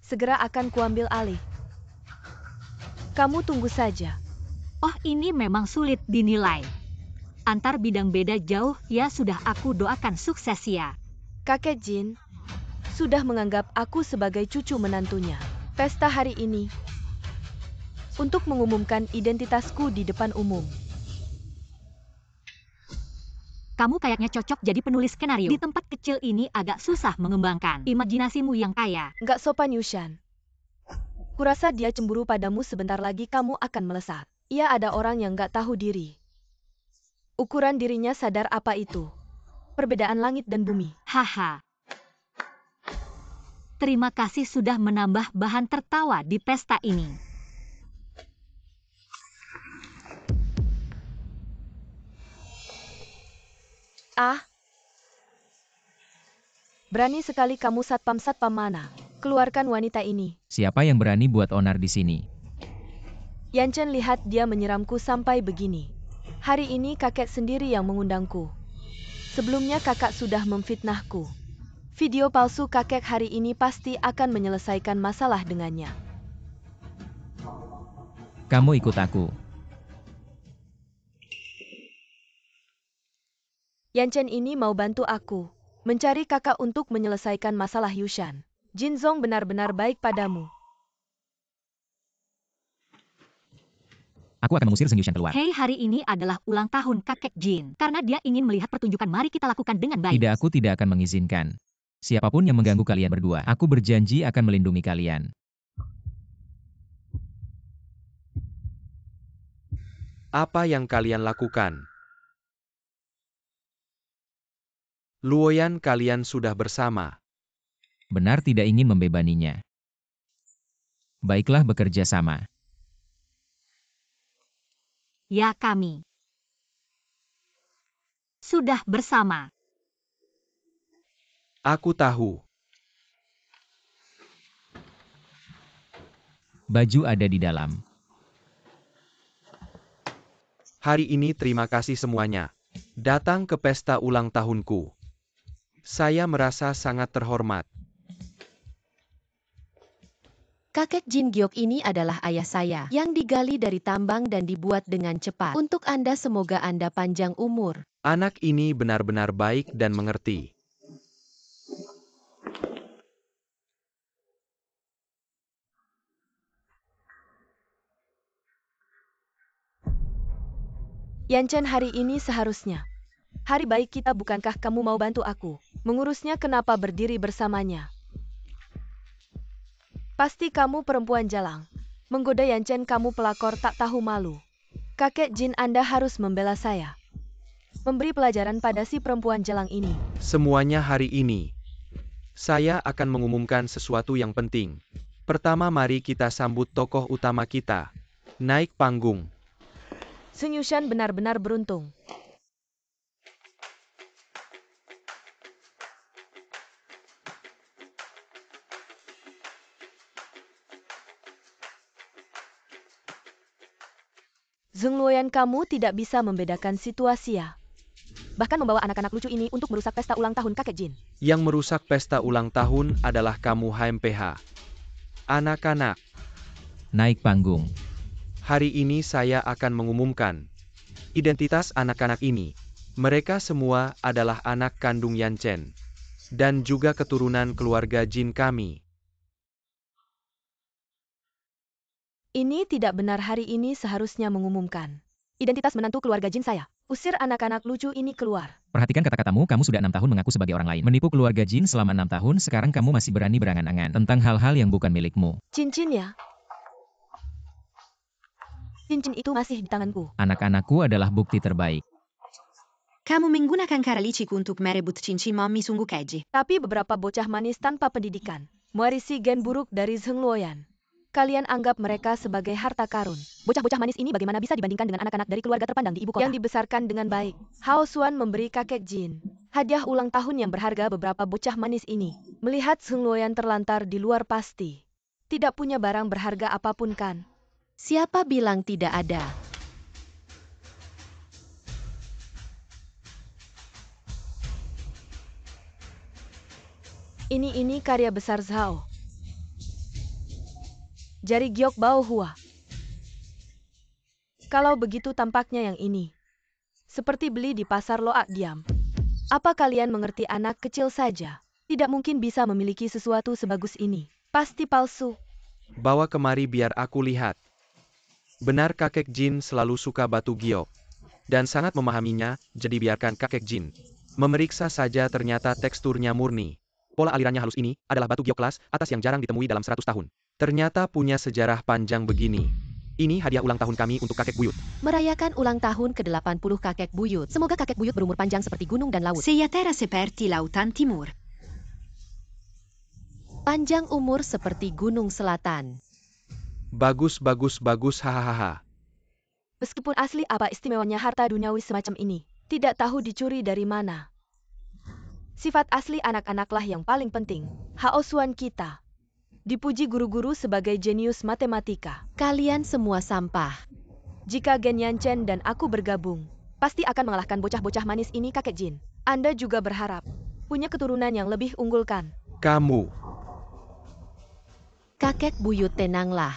Segera akan kuambil alih. Kamu tunggu saja. Oh, ini memang sulit dinilai. Antar bidang beda jauh, ya sudah, aku doakan sukses ya. Kakek Jin sudah menganggap aku sebagai cucu menantunya. Pesta hari ini untuk mengumumkan identitasku di depan umum. Kamu kayaknya cocok jadi penulis skenario. Di tempat kecil ini agak susah mengembangkan imajinasimu yang kaya. Nggak sopan, Yushan. Kurasa dia cemburu padamu, sebentar lagi kamu akan melesat. Ia ada orang yang nggak tahu diri. Ukuran dirinya sadar apa itu? Perbedaan langit dan bumi. Haha. Terima kasih sudah menambah bahan tertawa di pesta ini. Ah. Berani sekali kamu, satpam mana? Keluarkan wanita ini. Siapa yang berani buat onar di sini? Yan Chen, lihat dia menyiramku sampai begini. Hari ini kakek sendiri yang mengundangku. Sebelumnya kakak sudah memfitnahku. Video palsu kakek hari ini pasti akan menyelesaikan masalah dengannya. Kamu ikut aku. Yan Chen ini mau bantu aku mencari kakak untuk menyelesaikan masalah Yushan. Jinzong benar-benar baik padamu. Aku akan mengusir Zheng Yushan keluar. Hei, hari ini adalah ulang tahun kakek Jin. Karena dia ingin melihat pertunjukan, mari kita lakukan dengan baik. Tidak, aku tidak akan mengizinkan. Siapapun yang mengganggu kalian berdua, aku berjanji akan melindungi kalian. Apa yang kalian lakukan? Luoyan, kalian sudah bersama. Benar tidak ingin membebaninya. Baiklah, bekerja sama. Ya, kami sudah bersama. Aku tahu. Baju ada di dalam. Hari ini terima kasih semuanya. Datang ke pesta ulang tahunku. Saya merasa sangat terhormat. Kakek Jin Giok ini adalah ayah saya, yang digali dari tambang dan dibuat dengan cepat. Untuk Anda, semoga Anda panjang umur. Anak ini benar-benar baik dan mengerti. Yanchen, hari ini seharusnya hari baik kita, bukankah kamu mau bantu aku mengurusnya? Kenapa berdiri bersamanya? Pasti kamu perempuan jalang. Menggoda Yanchen, kamu pelakor tak tahu malu. Kakek Jin, Anda harus membela saya. Memberi pelajaran pada si perempuan jalang ini. Semuanya hari ini. Saya akan mengumumkan sesuatu yang penting. Pertama, mari kita sambut tokoh utama kita. Naik panggung. Zheng Yushan benar-benar beruntung. Zheng Luoyan, kamu tidak bisa membedakan situasi ya. Bahkan membawa anak-anak lucu ini untuk merusak pesta ulang tahun kakek Jin. Yang merusak pesta ulang tahun adalah kamu HMPH. Anak-anak, Naik panggung. hari ini saya akan mengumumkan identitas anak-anak ini. Mereka semua adalah anak kandung Yanchen. Dan juga keturunan keluarga Jin kami. Ini tidak benar, hari ini seharusnya mengumumkan identitas menantu keluarga Jin saya. Usir anak-anak lucu ini keluar. Perhatikan kata-katamu, kamu sudah 6 tahun mengaku sebagai orang lain. Menipu keluarga Jin selama 6 tahun, sekarang kamu masih berani berangan-angan tentang hal-hal yang bukan milikmu. Cincin ya? Cincin itu masih di tanganku. Anak-anakku adalah bukti terbaik. Kamu menggunakan kara licik untuk merebut cincin mami, sungguh keji. Tapi beberapa bocah manis tanpa pendidikan mewarisi gen buruk dari Zheng Luoyan. Kalian anggap mereka sebagai harta karun. Bocah-bocah manis ini bagaimana bisa dibandingkan dengan anak-anak dari keluarga terpandang di ibu kota? Yang dibesarkan dengan baik. Hao Xuan memberi kakek Jin hadiah ulang tahun yang berharga. Beberapa bocah manis ini melihat Zheng Luoyan terlantar di luar, pasti tidak punya barang berharga apapun kan? Siapa bilang tidak ada? Ini karya besar Zhao. Jari giok Bao Hua. Kalau begitu tampaknya yang ini seperti beli di pasar loak diam. Apa kalian mengerti, anak kecil saja tidak mungkin bisa memiliki sesuatu sebagus ini. Pasti palsu. Bawa kemari biar aku lihat. Benar, kakek Jin selalu suka batu giok. Dan sangat memahaminya, jadi biarkan kakek Jin memeriksa saja. Ternyata teksturnya murni. Pola alirannya halus. Ini adalah batu giok kelas atas yang jarang ditemui dalam 100 tahun. Ternyata punya sejarah panjang begini. Ini hadiah ulang tahun kami untuk kakek buyut. Merayakan ulang tahun ke-80 kakek buyut. Semoga kakek buyut berumur panjang seperti gunung dan laut. Sejahtera seperti lautan timur. Panjang umur seperti gunung selatan. Bagus, bagus, bagus, hahaha. Meskipun asli, apa istimewanya harta duniawi semacam ini? Tidak tahu dicuri dari mana. Sifat asli anak-anaklah yang paling penting. Hao Xuan kita dipuji guru-guru sebagai jenius matematika. Kalian semua sampah. Jika Gen Yanchen dan aku bergabung, pasti akan mengalahkan bocah-bocah manis ini, kakek Jin. Anda juga berharap punya keturunan yang lebih unggul kan? Kamu. Kakek buyut, tenanglah.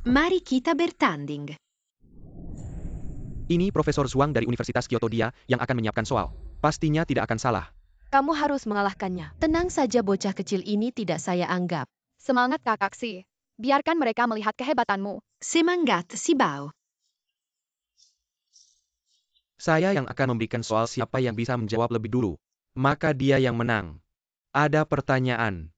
Mari kita bertanding. Ini Profesor Zhuang dari Universitas Kyoto, dia yang akan menyiapkan soal. Pastinya tidak akan salah. Kamu harus mengalahkannya. Tenang saja, bocah kecil ini tidak saya anggap. Semangat kakak si. Biarkan mereka melihat kehebatanmu. Semangat, si Bao. Saya yang akan memberikan soal siapa yang bisa menjawab lebih dulu. Maka dia yang menang. Ada pertanyaan.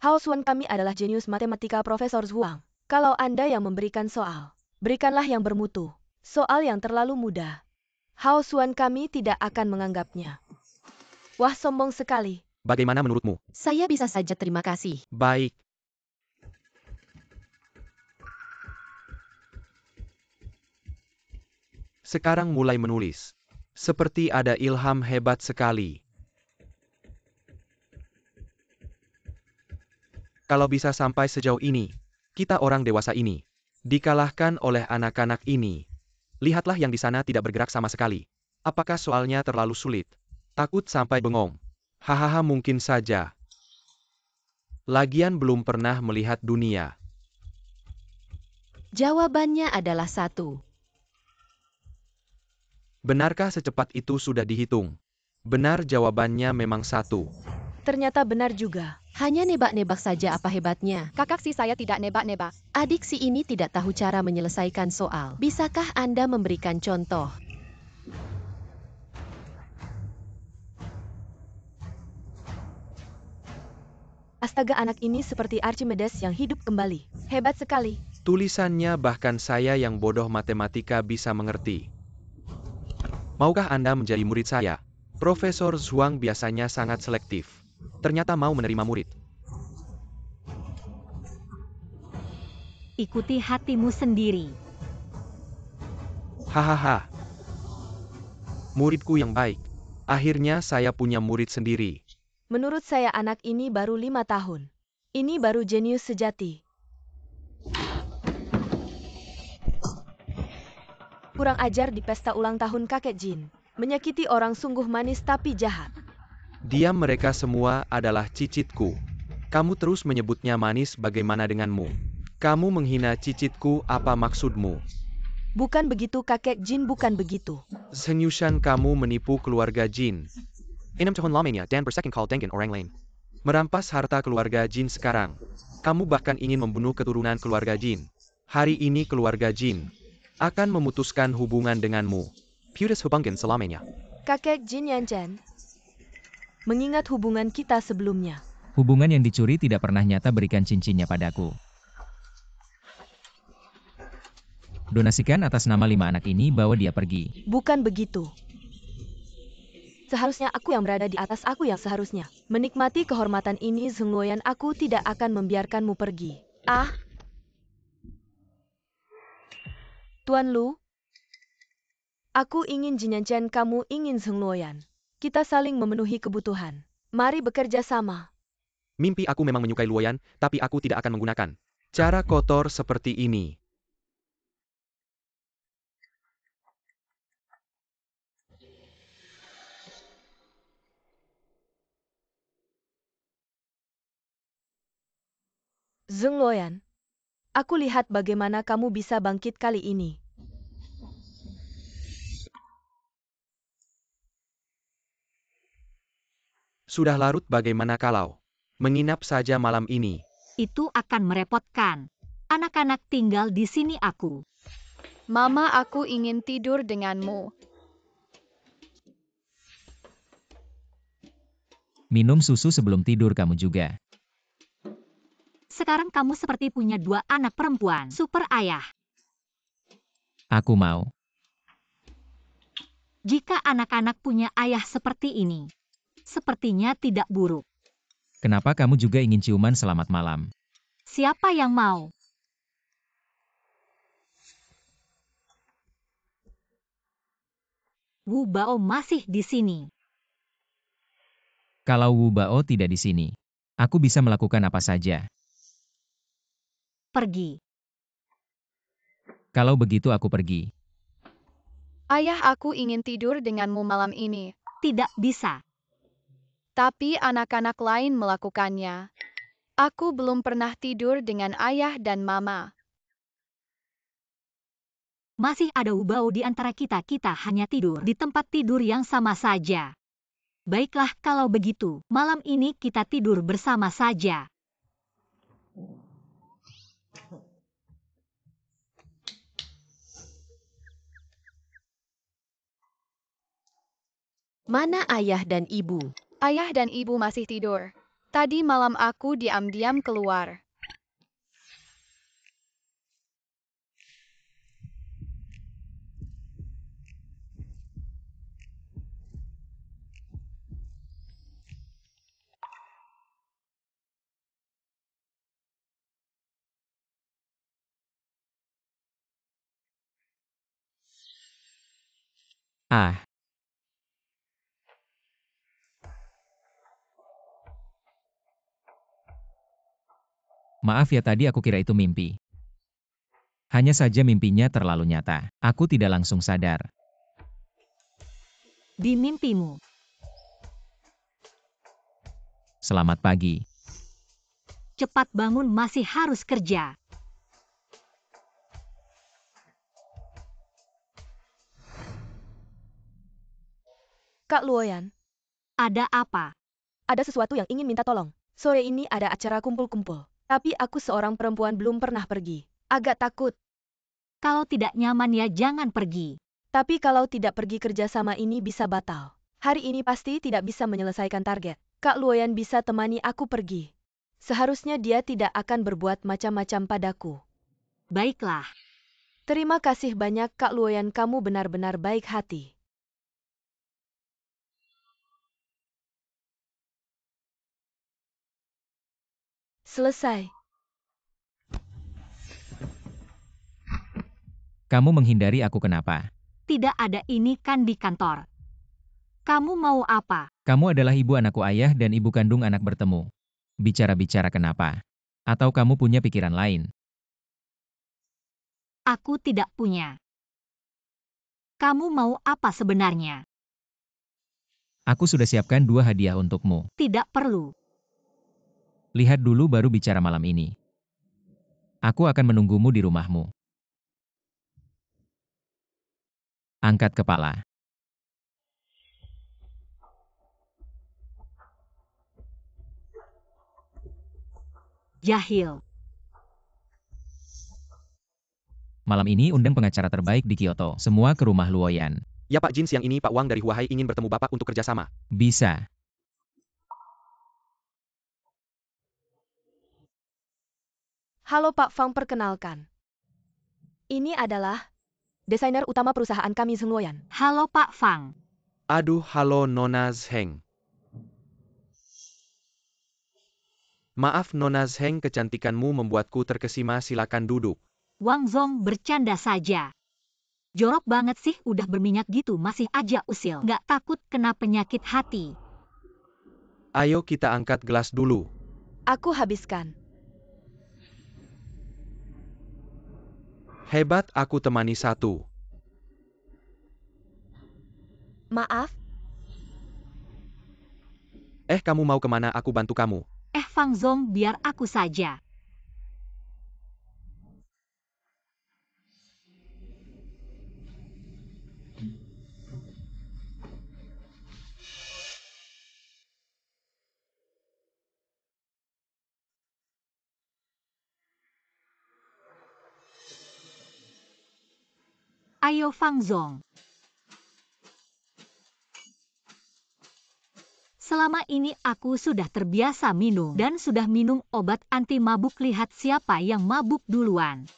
Hao Xuan kami adalah jenius matematika Profesor Zhuang. Kalau Anda yang memberikan soal, berikanlah yang bermutu. Soal yang terlalu mudah, Hao Xuan kami tidak akan menganggapnya. Wah, sombong sekali. Bagaimana menurutmu? Saya bisa saja, terima kasih. Baik. Sekarang mulai menulis. Seperti ada ilham hebat sekali. Kalau bisa sampai sejauh ini, kita orang dewasa ini, dikalahkan oleh anak-anak ini. Lihatlah yang di sana tidak bergerak sama sekali. Apakah soalnya terlalu sulit? Takut sampai bengong. Hahaha, mungkin saja. Lagian belum pernah melihat dunia. Jawabannya adalah 1. Benarkah secepat itu sudah dihitung? Benar, jawabannya memang 1. Ternyata benar juga. Hanya nebak-nebak saja, apa hebatnya? Kakak si saya tidak nebak-nebak. Adik si ini tidak tahu cara menyelesaikan soal. Bisakah Anda memberikan contoh? Astaga, anak ini seperti Archimedes yang hidup kembali. Hebat sekali. Tulisannya bahkan saya yang bodoh matematika bisa mengerti. Maukah Anda menjadi murid saya? Profesor Zhuang biasanya sangat selektif. Ternyata mau menerima murid. Ikuti hatimu sendiri. Hahaha. Muridku yang baik. Akhirnya saya punya murid sendiri. Menurut saya anak ini baru 5 tahun. Ini baru jenius sejati. Kurang ajar di pesta ulang tahun kakek Jin. Menyakiti orang sungguh manis tapi jahat. Diam, mereka semua adalah cicitku. Kamu terus menyebutnya manis, bagaimana denganmu? Kamu menghina cicitku, apa maksudmu? Bukan begitu kakek Jin, bukan begitu. Seriusan kamu menipu keluarga Jin? Enam tahun lamanya dan bersaking kau dengan orang lain. Merampas harta keluarga Jin sekarang. Kamu bahkan ingin membunuh keturunan keluarga Jin. Hari ini keluarga Jin akan memutuskan hubungan denganmu. Putus hubungan selamanya. Kakek Jin Yanchen. Mengingat hubungan kita sebelumnya. Hubungan yang dicuri tidak pernah nyata, berikan cincinnya padaku. Donasikan atas nama 5 anak ini, bawa dia pergi. Bukan begitu. Seharusnya aku yang berada di atas, aku yang seharusnya menikmati kehormatan ini. Zheng Luoyan, aku tidak akan membiarkanmu pergi. Ah. Tuan Lu. Aku ingin Jin Yanchen, kamu ingin Zheng Luoyan. Kita saling memenuhi kebutuhan. Mari bekerja sama. Mimpi aku memang menyukai Luoyan, tapi aku tidak akan menggunakan cara kotor seperti ini. Zheng Luoyan, aku lihat bagaimana kamu bisa bangkit kali ini. Sudah larut, bagaimana kalau menginap saja malam ini? Itu akan merepotkan. Anak-anak tinggal di sini aku. Mama, aku ingin tidur denganmu. Minum susu sebelum tidur kamu juga. Sekarang kamu seperti punya 2 anak perempuan. Super ayah. Aku mau. Jika anak-anak punya ayah seperti ini, sepertinya tidak buruk. Kenapa kamu juga ingin ciuman selamat malam? Siapa yang mau? Wu Bao masih di sini. Kalau Wu Bao tidak di sini, aku bisa melakukan apa saja. Pergi. Kalau begitu aku pergi. Ayah, aku ingin tidur denganmu malam ini. Tidak bisa. Tapi anak-anak lain melakukannya. Aku belum pernah tidur dengan ayah dan mama. Masih ada Wu Bao di antara kita. Kita hanya tidur di tempat tidur yang sama saja. Baiklah kalau begitu, malam ini kita tidur bersama saja. Mana ayah dan ibu? Ayah dan ibu masih tidur. Tadi malam aku diam-diam keluar. Ah, maaf ya tadi aku kira itu mimpi. Hanya saja mimpinya terlalu nyata. Aku tidak langsung sadar. Di mimpimu, Selamat pagi. cepat bangun masih harus kerja. Kak Luoyan, Ada apa? ada sesuatu yang ingin minta tolong. Sore ini ada acara kumpul-kumpul. Tapi aku seorang perempuan belum pernah pergi. Agak takut. Kalau tidak nyaman ya jangan pergi. Tapi kalau tidak pergi kerja sama ini bisa batal. Hari ini pasti tidak bisa menyelesaikan target. Kak Luoyan bisa temani aku pergi. Seharusnya dia tidak akan berbuat macam-macam padaku. Baiklah, Terima kasih banyak Kak Luoyan, kamu benar-benar baik hati. Selesai. Kamu menghindari aku kenapa? tidak ada ini kan di kantor. Kamu mau apa? Kamu adalah ibu anakku ayah dan ibu kandung anak bertemu. Bicara-bicara kenapa? Atau kamu punya pikiran lain? Aku tidak punya. Kamu mau apa sebenarnya? Aku sudah siapkan 2 hadiah untukmu. Tidak perlu. Lihat dulu baru bicara malam ini. Aku akan menunggumu di rumahmu. Angkat kepala. Jahil. Malam ini undang pengacara terbaik di Kyoto. Semua ke rumah Luoyan. Ya Pak Jin, siang ini Pak Wang dari Huahai ingin bertemu Bapak untuk kerjasama. Bisa. Halo Pak Fang, perkenalkan. Ini adalah desainer utama perusahaan kami Zheng Luoyan. Halo Pak Fang. Aduh, halo Nona Zheng. Maaf Nona Zheng, kecantikanmu membuatku terkesima, silakan duduk. Wang Zong bercanda saja. Jorok banget sih, udah berminyak gitu masih aja usil. Nggak takut kena penyakit hati. Ayo kita angkat gelas dulu. Aku habiskan. Hebat, aku temani satu. Maaf, Kamu mau kemana, aku bantu kamu. Fang Zong, biar aku saja. Ayo Fang Zong. Selama ini aku sudah terbiasa minum dan sudah minum obat anti mabuk. Lihat siapa yang mabuk duluan.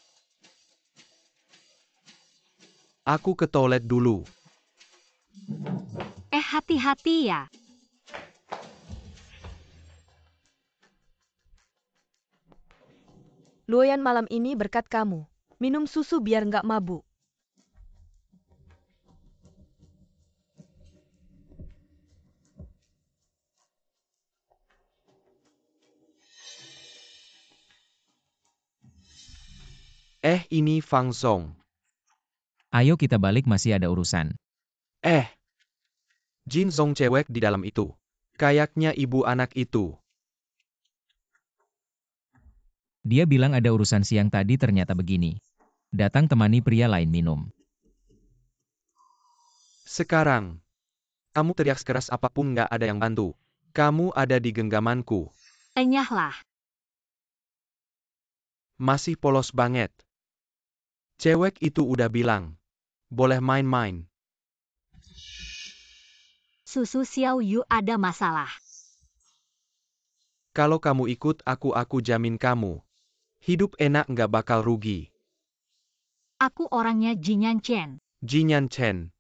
Aku ke toilet dulu. Hati-hati ya. Luoyan malam ini berkat kamu. Minum susu biar nggak mabuk. Ini Fang Zong. Ayo kita balik, masih ada urusan. Jin Zong cewek di dalam itu. Kayaknya ibu anak itu. Dia bilang ada urusan siang tadi, ternyata begini. Datang temani pria lain minum. Sekarang, Kamu teriak sekeras apapun nggak ada yang bantu. Kamu ada di genggamanku. Enyahlah. Masih polos banget. Cewek itu udah bilang. Boleh main-main. Susu Xiao Yu ada masalah. Kalau kamu ikut aku jamin kamu. Hidup enak nggak bakal rugi. Aku orangnya Jinyan Chen. Jinyan Chen.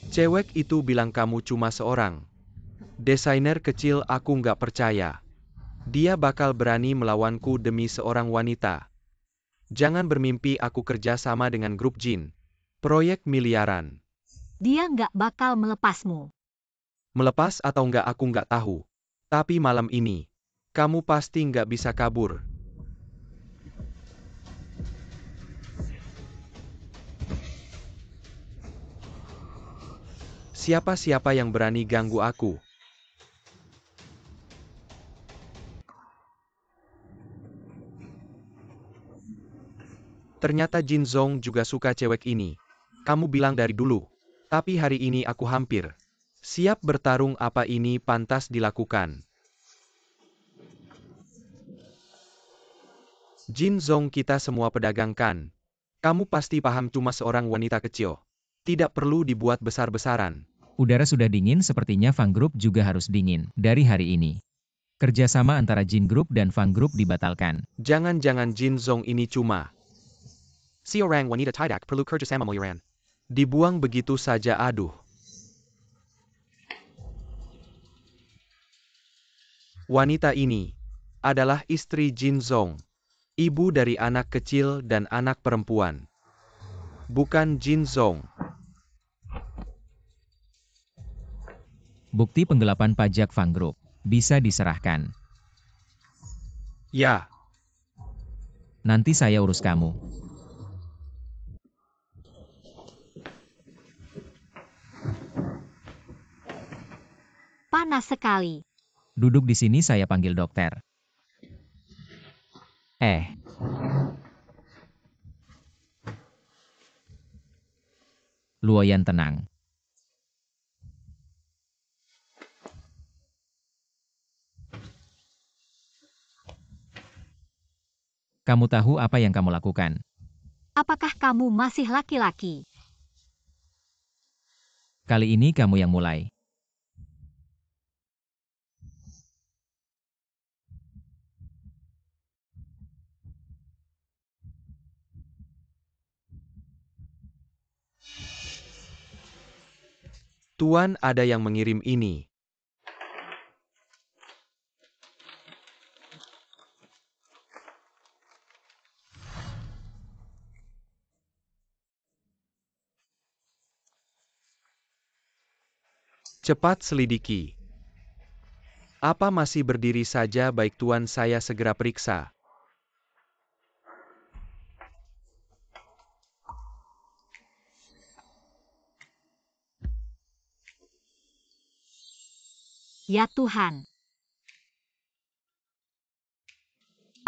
Cewek itu bilang kamu cuma seorang. Desainer kecil, aku nggak percaya. Dia bakal berani melawanku demi seorang wanita. Jangan bermimpi aku kerja sama dengan grup Jin. Proyek miliaran. Dia nggak bakal melepasmu. Melepas atau nggak aku nggak tahu. Tapi malam ini, kamu pasti nggak bisa kabur. Siapa-siapa yang berani ganggu aku? Ternyata Jin Zong juga suka cewek ini. Kamu bilang dari dulu. Tapi hari ini aku hampir siap bertarung. Apa ini pantas dilakukan? Jin Zong, kita semua pedagang kan? Kamu pasti paham, cuma seorang wanita kecil. Tidak perlu dibuat besar-besaran. Udara sudah dingin, sepertinya Fang Group juga harus dingin dari hari ini. Kerjasama antara Jin Group dan Fang Group dibatalkan. Jangan-jangan Jin Zong ini cuma seorang wanita tidak perlu kerjasama miliaran. Dibuang begitu saja, aduh. Wanita ini adalah istri Jin Zong. Ibu dari anak kecil dan anak perempuan. Bukan Jin Zong. Bukti penggelapan pajak Fang Group bisa diserahkan. Ya. Nanti saya urus kamu. Panas sekali. Duduk di sini, saya panggil dokter. Luoyan tenang. Kamu tahu apa yang kamu lakukan? Apakah kamu masih laki-laki? Kali ini kamu yang mulai. Tuan, ada yang mengirim ini. Cepat selidiki. Apa masih berdiri saja? Baik Tuan, saya segera periksa. Ya Tuhan.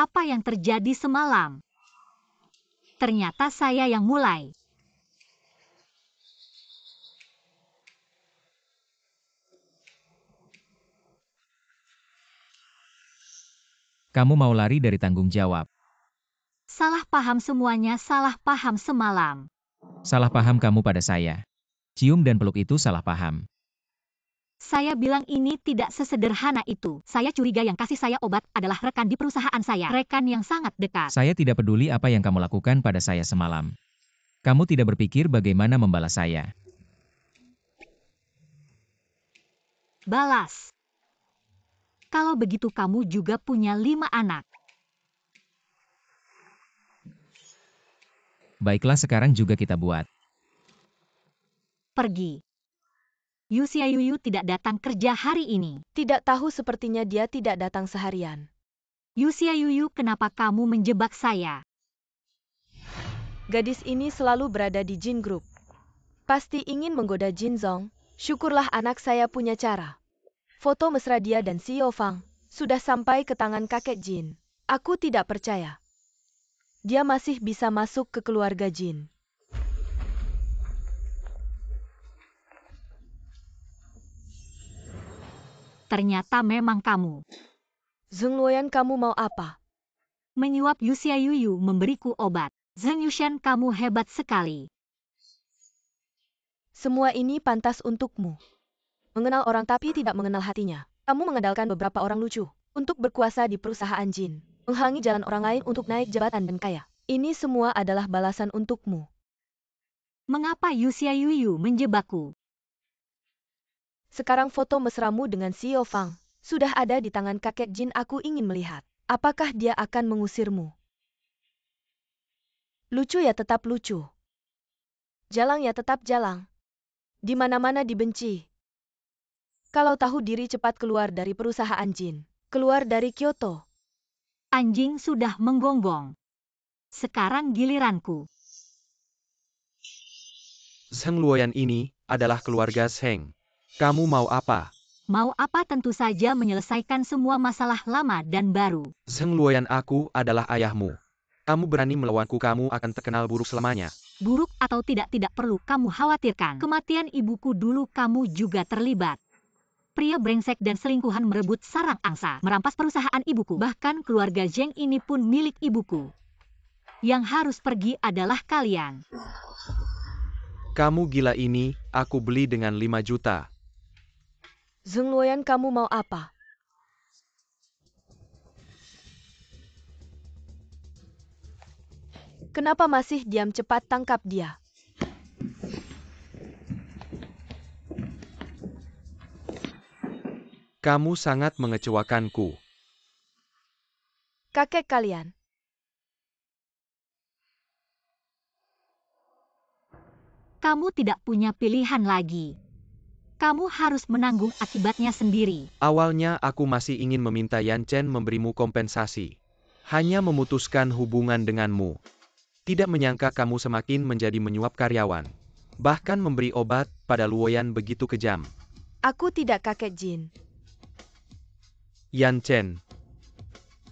Apa yang terjadi semalam? Ternyata saya yang mulai. Kamu mau lari dari tanggung jawab. Salah paham semuanya, salah paham semalam. Salah paham kamu pada saya. Cium dan peluk itu salah paham. Saya bilang ini tidak sesederhana itu. Saya curiga yang kasih saya obat adalah rekan di perusahaan saya. Rekan yang sangat dekat. Saya tidak peduli apa yang kamu lakukan pada saya semalam. Kamu tidak berpikir bagaimana membalas saya. Balas. Kalau begitu kamu juga punya 5 anak. Baiklah, sekarang juga kita buat. Pergi. Yu Xiaoyu tidak datang kerja hari ini. Tidak tahu, sepertinya dia tidak datang seharian. Yu Xiaoyu, kenapa kamu menjebak saya? Gadis ini selalu berada di Jin Group. Pasti ingin menggoda Jin Zong. Syukurlah anak saya punya cara. Foto mesra dia dan CEO Fang sudah sampai ke tangan kakek Jin. Aku tidak percaya. Dia masih bisa masuk ke keluarga Jin. Ternyata memang kamu. Zheng Luoyan, kamu mau apa? Menyuap Yuxia Yuyu memberiku obat. Zheng Yushan, kamu hebat sekali. Semua ini pantas untukmu. Mengenal orang tapi tidak mengenal hatinya. Kamu mengandalkan beberapa orang lucu untuk berkuasa di perusahaan Jin. Menghalangi jalan orang lain untuk naik jabatan dan kaya. Ini semua adalah balasan untukmu. Mengapa Yuxia Yuyu menjebakku? Sekarang foto mesramu dengan Xiao Fang sudah ada di tangan kakek Jin. Aku ingin melihat. Apakah dia akan mengusirmu? Lucu ya tetap lucu. Jalang ya tetap jalang. Di mana-mana dibenci. Kalau tahu diri cepat keluar dari perusahaan Jin. Keluar dari Kyoto. Anjing sudah menggonggong. Sekarang giliranku. Zheng Luoyan ini adalah keluarga Zheng. Kamu mau apa? Mau apa? Tentu saja menyelesaikan semua masalah lama dan baru. Zheng Luoyan, aku adalah ayahmu. Kamu berani melawanku, kamu akan terkenal buruk selamanya. Buruk atau tidak perlu kamu khawatirkan. Kematian ibuku dulu kamu juga terlibat. Pria brengsek dan selingkuhan merebut sarang angsa, merampas perusahaan ibuku. Bahkan keluarga Zheng ini pun milik ibuku. Yang harus pergi adalah kalian. Kamu gila ini, aku beli dengan 5 juta. Zheng Luoyan, kamu mau apa? Kenapa masih diam? Cepat tangkap dia. Kamu sangat mengecewakanku. Kakek kalian. Kamu tidak punya pilihan lagi. Kamu harus menanggung akibatnya sendiri. Awalnya aku masih ingin meminta Yan Chen memberimu kompensasi. Hanya memutuskan hubungan denganmu. Tidak menyangka kamu semakin menjadi menyuap karyawan. Bahkan memberi obat pada Luoyan begitu kejam. Aku tidak kakek Jin. Yan Chen,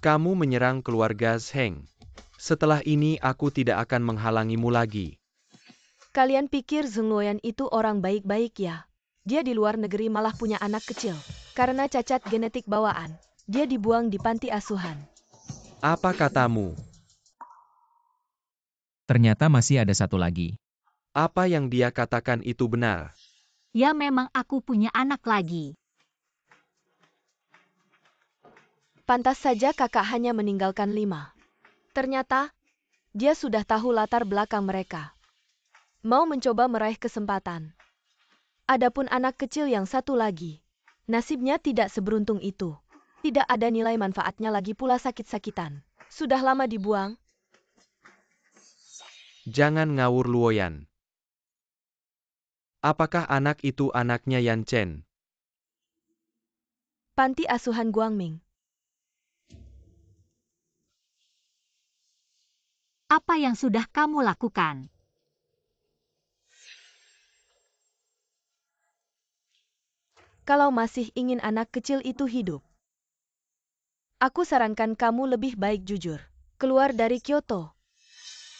kamu menyerang keluarga Zheng. Setelah ini aku tidak akan menghalangimu lagi. Kalian pikir Zheng Luoyan itu orang baik-baik ya? Dia di luar negeri malah punya anak kecil. Karena cacat genetik bawaan, dia dibuang di panti asuhan. Apa katamu? Ternyata masih ada satu lagi. Apa yang dia katakan itu benar. Ya memang aku punya anak lagi. Pantas saja kakak hanya meninggalkan 5. Ternyata, dia sudah tahu latar belakang mereka. Mau mencoba meraih kesempatan. Adapun anak kecil yang satu lagi, nasibnya tidak seberuntung itu. Tidak ada nilai manfaatnya lagi pula sakit-sakitan. Sudah lama dibuang. Jangan ngawur Luoyan. Apakah anak itu anaknya Yan Chen? Panti asuhan Guangming. Apa yang sudah kamu lakukan? Kalau masih ingin anak kecil itu hidup, aku sarankan kamu lebih baik jujur. Keluar dari Kyoto.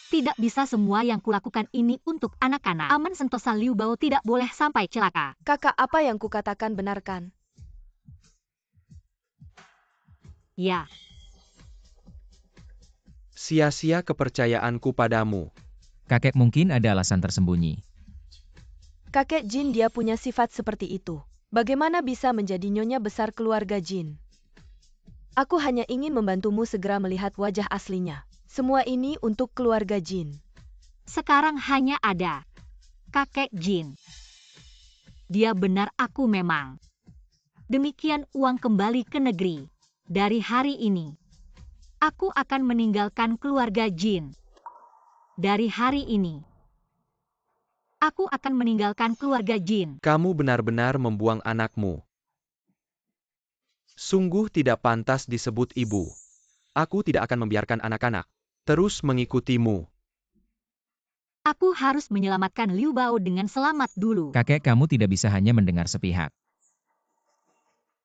Tidak bisa semua yang kulakukan ini untuk anak-anak. Aman Sentosa Liu Bao tidak boleh sampai celaka. Kakak, apa yang kukatakan benarkan? Ya. Sia-sia kepercayaanku padamu. Kakek mungkin ada alasan tersembunyi. Kakek Jin, dia punya sifat seperti itu. Bagaimana bisa menjadi nyonya besar keluarga Jin? Aku hanya ingin membantumu segera melihat wajah aslinya. Semua ini untuk keluarga Jin. Sekarang hanya ada kakek Jin. Dia benar, aku memang. Demikian uang kembali ke negeri. Dari hari ini, aku akan meninggalkan keluarga Jin. Dari hari ini, aku akan meninggalkan keluarga Jin. Kamu benar-benar membuang anakmu. Sungguh tidak pantas disebut ibu. Aku tidak akan membiarkan anak-anak terus mengikutimu. Aku harus menyelamatkan Liu Bao dengan selamat dulu. Kakek, kamu tidak bisa hanya mendengar sepihak.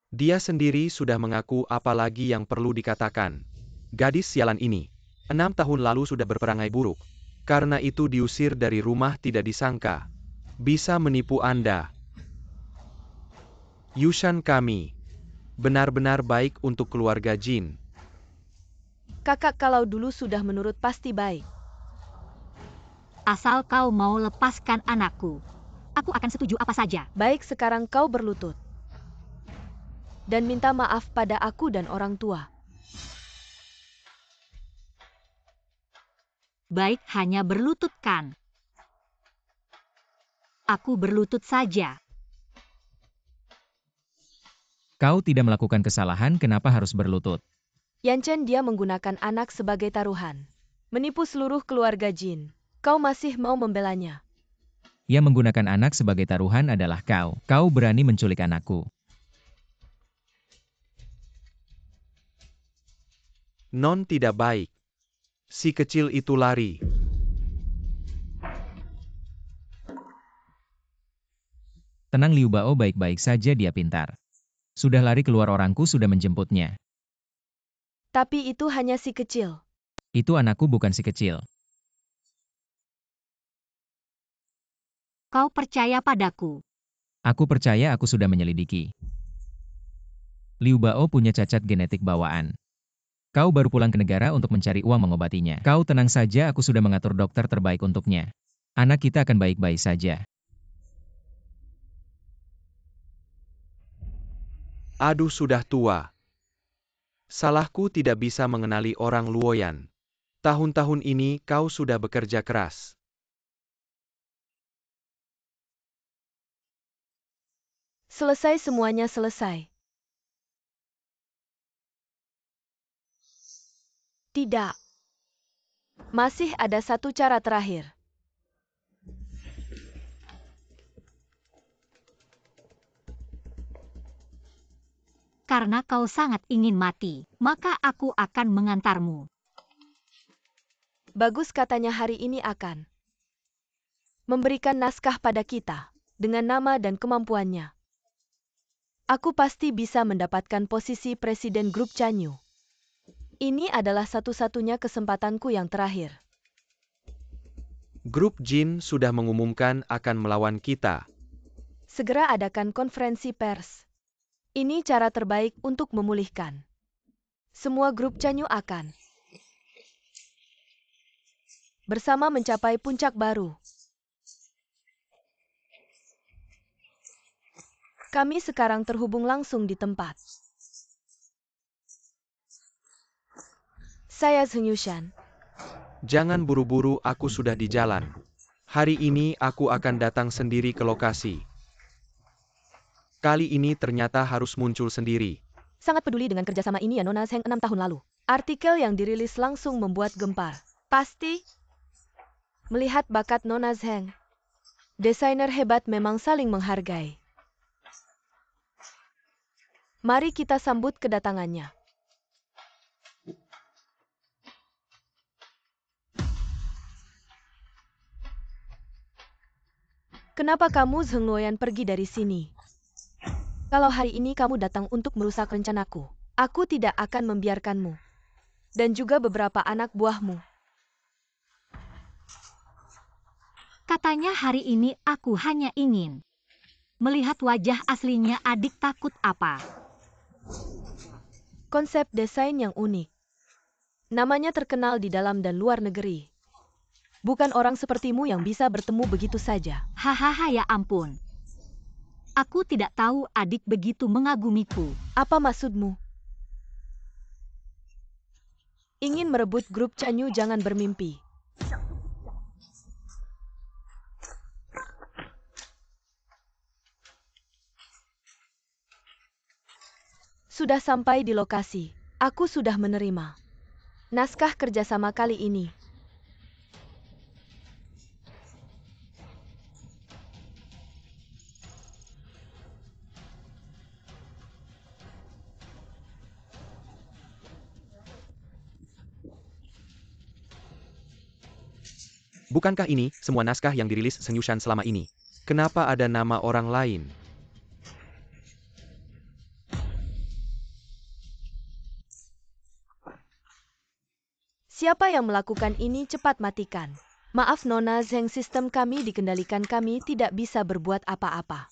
Dia sendiri sudah mengaku, apalagi yang perlu dikatakan. Gadis sialan ini, 6 tahun lalu sudah berperangai buruk. Karena itu diusir dari rumah, tidak disangka bisa menipu Anda. Yushan kami. benar-benar baik untuk keluarga Jin. Kakak kalau dulu sudah menurut pasti baik. Asal kau mau lepaskan anakku, aku akan setuju apa saja. Baik, sekarang kau berlutut. Dan minta maaf pada aku dan orang tua. Baik, hanya berlutut kan? Aku berlutut saja. Kau tidak melakukan kesalahan, kenapa harus berlutut? Yanchen, dia menggunakan anak sebagai taruhan. Menipu seluruh keluarga Jin. Kau masih mau membelanya? Yang menggunakan anak sebagai taruhan adalah kau. Kau berani menculik anakku. Non tidak baik. Si kecil itu lari. Tenang Liu Bao, baik-baik saja, dia pintar. Sudah lari keluar, orangku sudah menjemputnya. Tapi itu hanya si kecil. Itu anakku, bukan si kecil. Kau percaya padaku? Aku percaya, aku sudah menyelidiki. Liu Bao punya cacat genetik bawaan. Kau baru pulang ke negara untuk mencari uang mengobatinya. Kau tenang saja, aku sudah mengatur dokter terbaik untuknya. Anak kita akan baik-baik saja. Aduh, sudah tua. Salahku tidak bisa mengenali orang Luoyan. Tahun-tahun ini kau sudah bekerja keras. Selesai, semuanya selesai. Tidak. Masih ada satu cara terakhir. Karena kau sangat ingin mati, maka aku akan mengantarmu. Bagus, katanya hari ini akan memberikan naskah pada kita, dengan nama dan kemampuannya. Aku pasti bisa mendapatkan posisi presiden grup Chanyu. Ini adalah satu-satunya kesempatanku yang terakhir. Grup Jin sudah mengumumkan akan melawan kita. Segera adakan konferensi pers. Ini cara terbaik untuk memulihkan. Semua grup Chanyu akan bersama mencapai puncak baru. Kami sekarang terhubung langsung di tempat. Saya Zheng Yushan. Jangan buru-buru, aku sudah di jalan. Hari ini aku akan datang sendiri ke lokasi. Kali ini ternyata harus muncul sendiri. Sangat peduli dengan kerjasama ini ya Nona Zheng 6 tahun lalu. Artikel yang dirilis langsung membuat gempar. Pasti melihat bakat Nona Zheng. Desainer hebat memang saling menghargai. Mari kita sambut kedatangannya. Kenapa kamu Zheng Luoyan pergi dari sini? Kalau hari ini kamu datang untuk merusak rencanaku, aku tidak akan membiarkanmu. Dan juga beberapa anak buahmu. Katanya hari ini aku hanya ingin melihat wajah aslinya adik. Takut apa? Konsep desain yang unik. Namanya terkenal di dalam dan luar negeri. Bukan orang sepertimu yang bisa bertemu begitu saja. Hahaha, ya ampun. Aku tidak tahu adik begitu mengagumiku. Apa maksudmu? Ingin merebut grup Chanyu, jangan bermimpi. Sudah sampai di lokasi. Aku sudah menerima naskah kerjasama kali ini. Bukankah ini semua naskah yang dirilis Zheng Yushan selama ini? Kenapa ada nama orang lain? Siapa yang melakukan ini? Cepat matikan. Maaf Nona Zheng, sistem kami dikendalikan, kami tidak bisa berbuat apa-apa.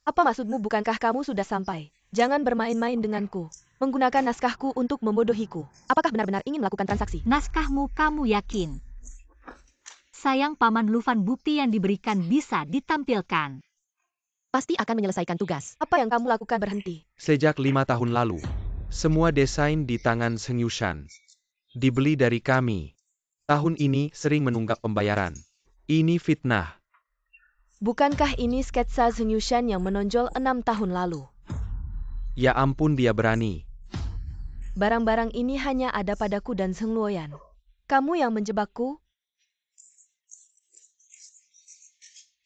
Apa maksudmu? Bukankah kamu sudah sampai? Jangan bermain-main denganku. Menggunakan naskahku untuk membodohiku. Apakah benar-benar ingin melakukan transaksi? Naskahmu kamu yakin? Sayang Paman Lufan, bukti yang diberikan bisa ditampilkan. Pasti akan menyelesaikan tugas. Apa yang kamu lakukan? Berhenti. Sejak 5 tahun lalu, semua desain di tangan Zheng Yushan dibeli dari kami. Tahun ini sering menunggak pembayaran. Ini fitnah. Bukankah ini sketsa Zheng Yushan yang menonjol 6 tahun lalu? Ya ampun, dia berani. Barang-barang ini hanya ada padaku dan Zheng Luoyan. Kamu yang menjebakku?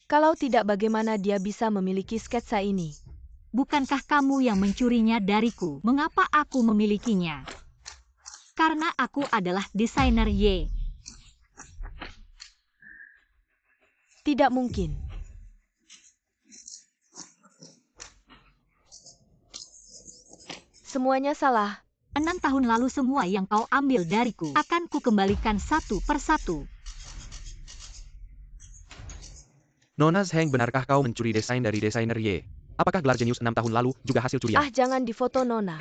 Kalau tidak, bagaimana dia bisa memiliki sketsa ini? Bukankah kamu yang mencurinya dariku? Mengapa aku memilikinya? Karena aku adalah desainer Y. Tidak mungkin. Semuanya salah. 6 tahun lalu semua yang kau ambil dariku akan kukembalikan satu persatu. Nona Zheng, benarkah kau mencuri desain dari desainer Y? Apakah gelar jenius 6 tahun lalu juga hasil curian? Ah, jangan difoto Nona.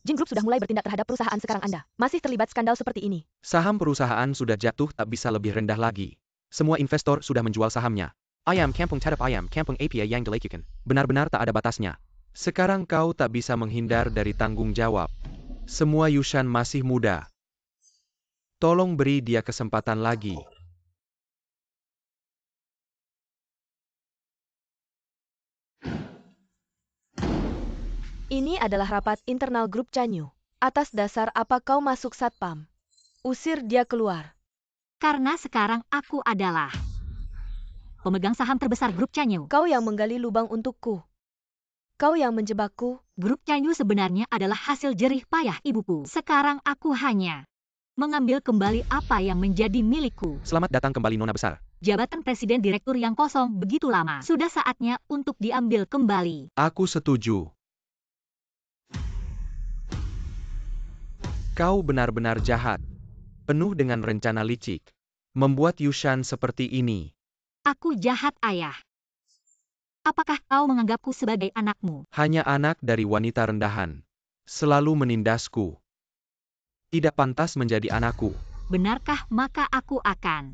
Jin Group sudah mulai bertindak terhadap perusahaan sekarang Anda. Masih terlibat skandal seperti ini. Saham perusahaan sudah jatuh tak bisa lebih rendah lagi. Semua investor sudah menjual sahamnya. Ayam kampung tadap ayam kampung APA yang dilakukan. Benar-benar tak ada batasnya. Sekarang kau tak bisa menghindar dari tanggung jawab. Semua Yushan masih muda. Tolong beri dia kesempatan lagi. Ini adalah rapat internal grup Chanyu. Atas dasar apa kau masuk satpam? Usir dia keluar. Karena sekarang aku adalah pemegang saham terbesar grup Chanyu. Kau yang menggali lubang untukku. Kau yang menjebakku. Grup Chanyu sebenarnya adalah hasil jerih payah ibuku. Sekarang aku hanya mengambil kembali apa yang menjadi milikku. Selamat datang kembali Nona Besar. Jabatan presiden direktur yang kosong begitu lama. Sudah saatnya untuk diambil kembali. Aku setuju. Kau benar-benar jahat. Penuh dengan rencana licik. Membuat Yushan seperti ini. Aku jahat, Ayah. Apakah kau menganggapku sebagai anakmu? Hanya anak dari wanita rendahan. Selalu menindasku. Tidak pantas menjadi anakku. Benarkah? Maka aku akan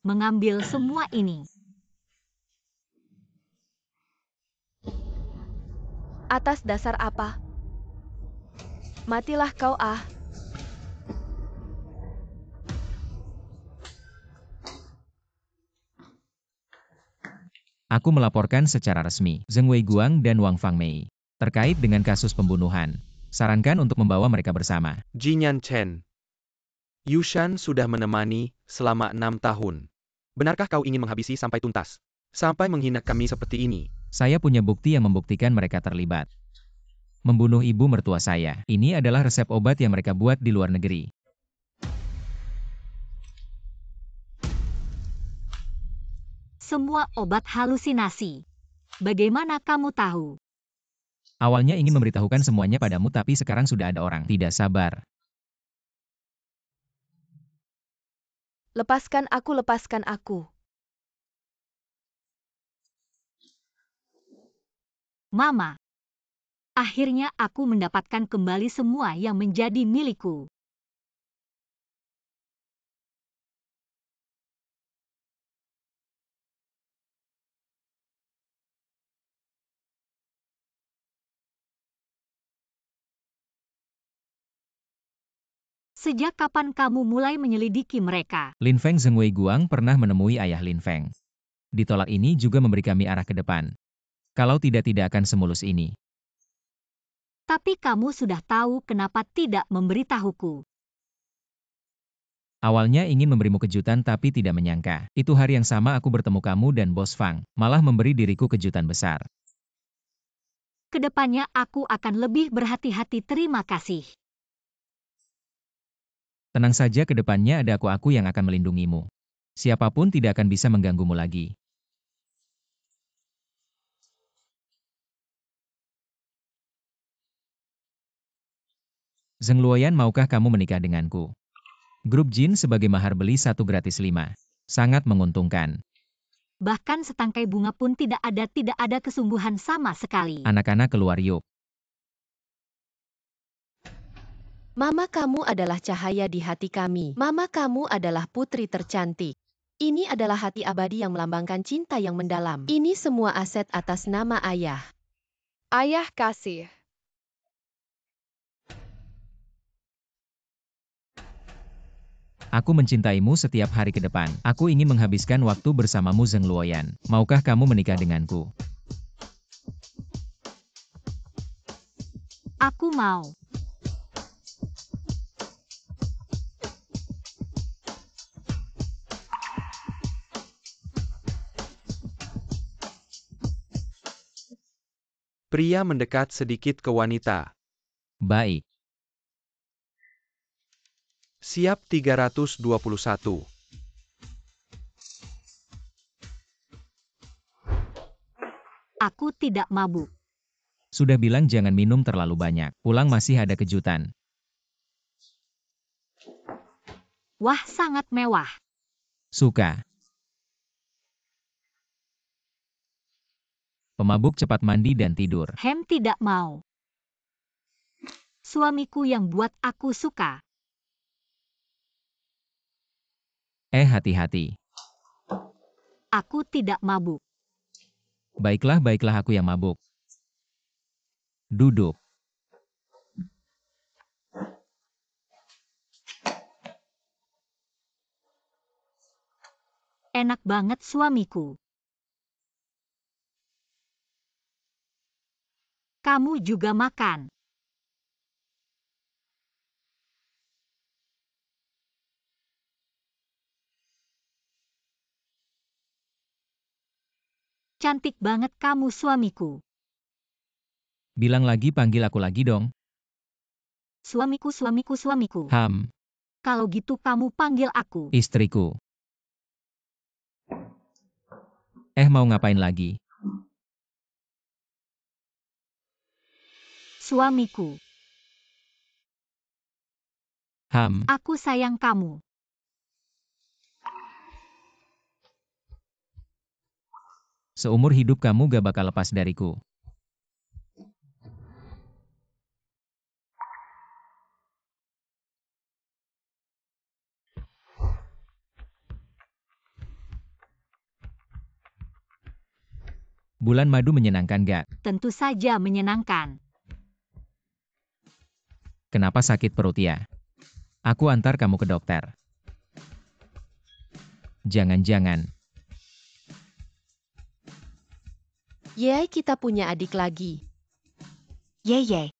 mengambil semua ini. Atas dasar apa? Matilah kau ah. Aku melaporkan secara resmi Zheng Weiguang dan Wang Fangmei terkait dengan kasus pembunuhan. Sarankan untuk membawa mereka bersama. Jinyan Chen. Yushan sudah menemani selama 6 tahun. Benarkah kau ingin menghabisi sampai tuntas? Sampai menghina kami seperti ini? Saya punya bukti yang membuktikan mereka terlibat. Membunuh ibu mertua saya. Ini adalah resep obat yang mereka buat di luar negeri. Semua obat halusinasi. Bagaimana kamu tahu? Awalnya ingin memberitahukan semuanya padamu, tapi sekarang sudah ada orang. Tidak sabar. Lepaskan aku, lepaskan aku. Mama. Akhirnya aku mendapatkan kembali semua yang menjadi milikku. Sejak kapan kamu mulai menyelidiki mereka? Lin Feng Zheng Weiguang pernah menemui ayah Lin Feng. Ditolak ini juga memberi kami arah ke depan. Kalau tidak akan semulus ini. Tapi kamu sudah tahu kenapa tidak memberitahuku. Awalnya ingin memberimu kejutan tapi tidak menyangka. Itu hari yang sama aku bertemu kamu dan Bos Fang, malah memberi diriku kejutan besar. Kedepannya aku akan lebih berhati-hati. Terima kasih. Tenang saja, kedepannya ada aku yang akan melindungimu. Siapapun tidak akan bisa mengganggumu lagi. Zheng Luoyan, maukah kamu menikah denganku? Grup Jin sebagai mahar beli 1 gratis 5. Sangat menguntungkan. Bahkan setangkai bunga pun tidak ada kesungguhan sama sekali. Anak-anak keluar yuk. Mama kamu adalah cahaya di hati kami. Mama kamu adalah putri tercantik. Ini adalah hati abadi yang melambangkan cinta yang mendalam. Ini semua aset atas nama ayah. Ayah kasih. Aku mencintaimu setiap hari ke depan. Aku ingin menghabiskan waktu bersamamu Zheng Luoyan. Maukah kamu menikah denganku? Aku mau. Pria mendekat sedikit ke wanita. Baik. Siap 321. Aku tidak mabuk. Sudah bilang jangan minum terlalu banyak. Pulang masih ada kejutan. Wah, sangat mewah. Suka. Pemabuk cepat mandi dan tidur. Tidak mau. Suamiku yang buat aku suka. Hati-hati. Aku tidak mabuk. Baiklah, aku yang mabuk. Duduk. Enak banget suamiku. Kamu juga makan. Cantik banget kamu suamiku. Bilang lagi, panggil aku lagi dong. Suamiku. Kalau gitu kamu panggil aku. Istriku. Mau ngapain lagi? Suamiku. Aku sayang kamu. Seumur hidup kamu gak bakal lepas dariku. Bulan madu menyenangkan gak? Tentu saja menyenangkan. Kenapa sakit perut ya? Aku antar kamu ke dokter. Jangan-jangan. Yeay, kita punya adik lagi. Yeay.